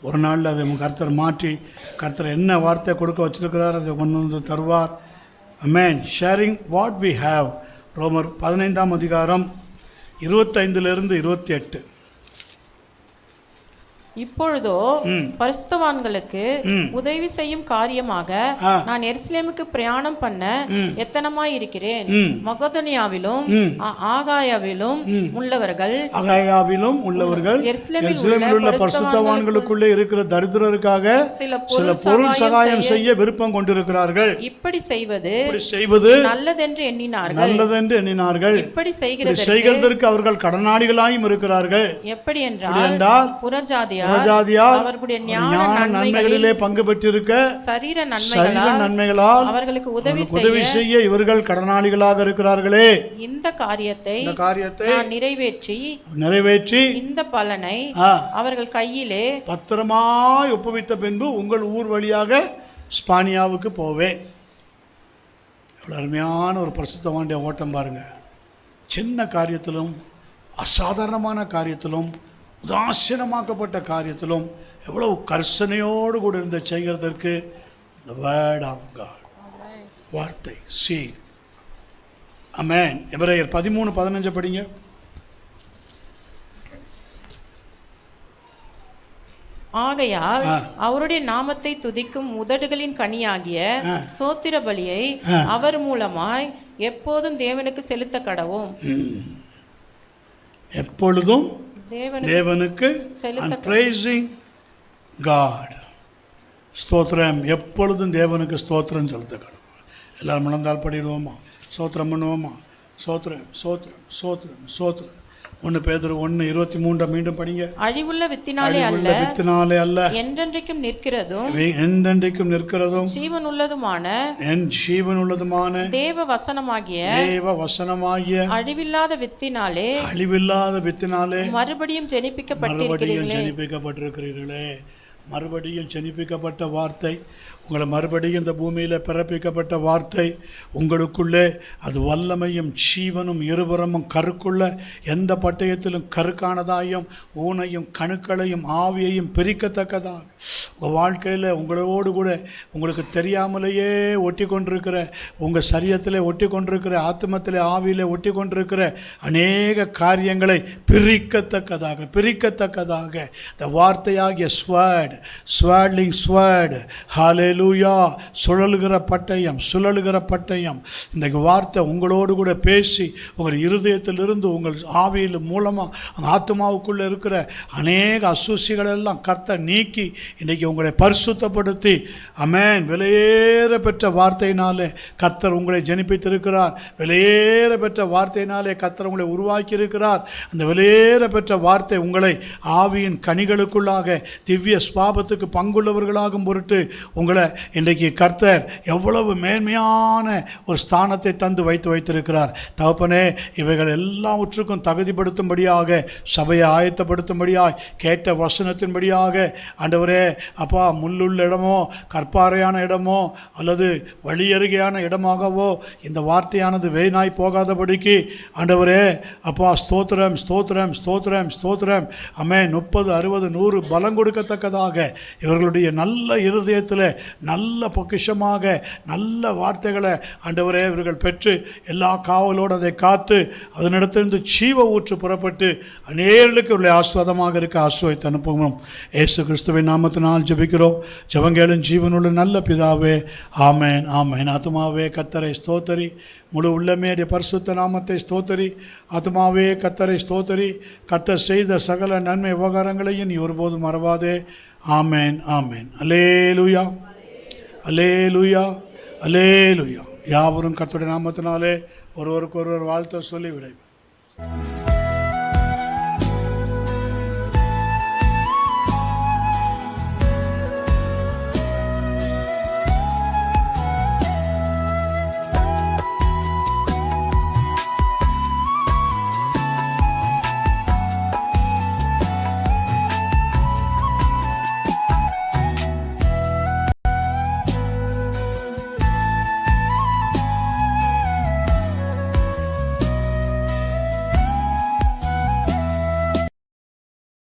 ஒரு நாளில் அதை கர்த்தர் மாற்றி, கர்த்தர் என்ன வார்த்தை கொடுக்க வச்சிருக்கிறார் அதை கொண்டு வந்து தருவார். Amen. Sharing what we have. ரோமர் 15 அதிகாரம் 25-28. இப்பொழுதோ பரிசுத்தவான்களுக்கு உதவி செய்யும் காரியமாக நான் எருசலேமுக்கு பிரயாணம் பண்ண எத்தனமாயிருக்கிறேன். மகதோனியாவிலும் ஆகாயாவிலும் உள்ளவர்கள் எருசலேமில் உள்ள பரிசுத்தவான்களுக்குள்ளே இருக்கிற தரித்திரருக்காக சில பொருள் சகாயம் செய்ய விருப்பம் கொண்டிருக்கிறார்கள். இப்படி செய்வது நல்லதென்று எண்ணினார்கள். இப்படி செய்கிறதற்கு அவர்கள் கடனாளிகளாயும் இருக்கிறார்கள். எப்படி என்றால் புறஜாதியார் அவர்களுடைய ஞான நன்மைகளிலே பங்கு பெற்றிருக்க சரீர நன்மைகளால் அவர்களுக்கு உதவி செய்ய இவர்கள் கடனாளிகளாக இருக்கிறார்களே. இந்த காரியத்தை நான் நிறைவேற்றி இந்த பலனை அவர்கள் கையிலே பத்திரமாய் ஒப்புவித்த பின்பு உங்கள் ஊர் வழியாக ஸ்பானியாவுக்கு போவேன். எவ்வளவு அருமையான ஒரு பரிசுத்தவானுடைய ஓட்டம் பாருங்க. சின்ன காரியத்திலும் அசாதாரணமான காரியத்திலும் உதாசீனமாக்கப்பட்ட காரியத்திலும் எவ்வளவு கர்சனையோடு கூட இருந்து செய்கிறதற்கு the word of God, வார்த்தை, சீல். ஆமென். எபிரேயர் 13:15 படிங்க. ஆகையால் அவருடைய நாமத்தை துதிக்கும் உதடுகளின் கனியாகிய சோத்திர பலியை அவர் மூலமாய் எப்போதும் தேவனுக்கு செலுத்த கடவோம். எப்பொழுதும் தேவனுக்கு praising God. ஸ்தோத்திரம், எப்பொழுதும் தேவனுக்கு ஸ்தோத்திரம் செலுத்த கடவோம். எல்லாரும் முழந்தால் படிடுவோமா? ஸ்தோத்திரம் பண்ணுவோமா? ஸ்தோத்திரம், ஸ்தோத்திரம், ஸ்தோத்திரம், ஸ்தோத்திரம். 1 பேதுரு 1:23 மீண்டும் படிங்க. அழிவுள்ள வித்தினாலே அல்ல என்றென்றைக்கும் நிற்கிறதும் ஜீவன் உள்ளதுமான தேவ வசனமாகிய அழிவில்லாத வித்தினாலே மறுபடியும் ஜெனிப்பிக்கப்பட்டிருக்கிறீர்களே. மறுபடியும் ஜெனிப்பிக்கப்பட்ட வார்த்தை, உங்களை மறுபடியும் இந்த பூமியில் பிறப்பிக்கப்பட்ட வார்த்தை உங்களுக்குள்ளே அது வல்லமையும் ஜீவனும் இருபுறமும் கருக்குள்ள எந்த பட்டயத்திலும் கருக்கானதாயும் ஊனையும் கணுக்களையும் ஆவியையும் பிரிக்கத்தக்கதாக உங்கள் வாழ்க்கையில் உங்களோடு கூட உங்களுக்கு தெரியாமலேயே ஒட்டி கொண்டிருக்கிற உங்கள் சரீரத்தில் ஒட்டி கொண்டிருக்கிற ஆத்மத்தில் ஆவியில் ஒட்டி கொண்டிருக்கிற அநேக காரியங்களை பிரிக்கத்தக்கதாக இந்த வார்த்தையாகிய ஸ்வாட்லிங் ஸ்வாட் ஹல்லேலூயா சுழலுகிற பட்டயம் இந்த வார்த்தை உங்களோடு கூட பேசி உங்கள் இருதயத்திலிருந்து உங்கள் ஆவியில் மூலமாக அந்த ஆத்மாவுக்குள்ளே இருக்கிற அநேக அசூசிகளெல்லாம் கர்த்தர் நீக்கி இன்றைக்கி உங்களை பரிசுத்தப்படுத்தி ஆமென் விலையேற பெற்ற வார்த்தையினாலே கர்த்தர் உங்களை ஜெனிப்பித்திருக்கிறார். விலையேற பெற்ற வார்த்தையினாலே கர்த்தர் உங்களை உருவாக்கி இருக்கிறார். அந்த விலையேற பெற்ற வார்த்தை உங்களை ஆவியின் கனிகளுக்குள்ளாக திவ்ய ஸ்வாபத்துக்கு பங்குள்ளவர்களாகும் பொருட்டு உங்களை இன்றைக்கு கர்த்தர் எவ்வளவு மேன்மையான ஒரு ஸ்தானத்தை தந்து வைத்திருக்கிறார். தகப்பனே, இவைகள் எல்லாவற்றுக்கும் தகுதிப்படுத்தும்படியாக சபையை ஆயத்தப்படுத்தும்படியாக கேட்ட வசனத்தின்படியாக ஆண்டவரே அப்பா, முள்ளுள்ள இடமோ கற்பாறையான இடமோ அல்லது வழியருகையான இடமாகவோ இந்த வார்த்தையானது வேணாய் போகாதபடிக்கு ஆண்டவரே அப்பா ஸ்தோத்திரம் ஸ்தோத்திரம் ஸ்தோத்திரம் ஸ்தோத்திரம் ஆமென் 30 60 100 பலம் கொடுக்கத்தக்கதாக இவர்களுடைய நல்ல இருதயத்தில் நல்ல பொக்கிஷமாக நல்ல வார்த்தைகளை ஆண்டவரே இவர்கள் பெற்று எல்லா காவலோடு அதை காத்து அதனிடத்திலிருந்து ஜீவ ஊற்று புறப்பட்டு அநேகர்களுக்கு இவர்களை ஆஸ்வாதமாக இருக்க ஆசுவைத்து அனுப்புவோம். இயேசு கிறிஸ்துவின் நாமத்தினால் ஜெபிக்கிறோம். ஜெபங்களும் ஜீவனுள்ள நல்ல பிதாவே, ஆமேன் ஆமேன். ஆத்துமாவே கர்த்தரை ஸ்தோத்தரி, முழு உள்ளமே பரிசுத்த நாமத்தை ஸ்தோத்தரி. ஆத்துமாவே கர்த்தரை ஸ்தோத்தரி, கர்த்தர் செய்த சகல நன்மை உபகாரங்களையும் நீ ஒருபோதும் மறவாதே. ஆமேன் ஆமேன். அல்லேலூயா அல்லேலூயா அல்லேலூயா. யாவரும் கர்த்தருடைய நாமத்தினாலே ஒருவருக்கு ஒருவர் வாழ்த்த சொல்லி விடைபெறும்.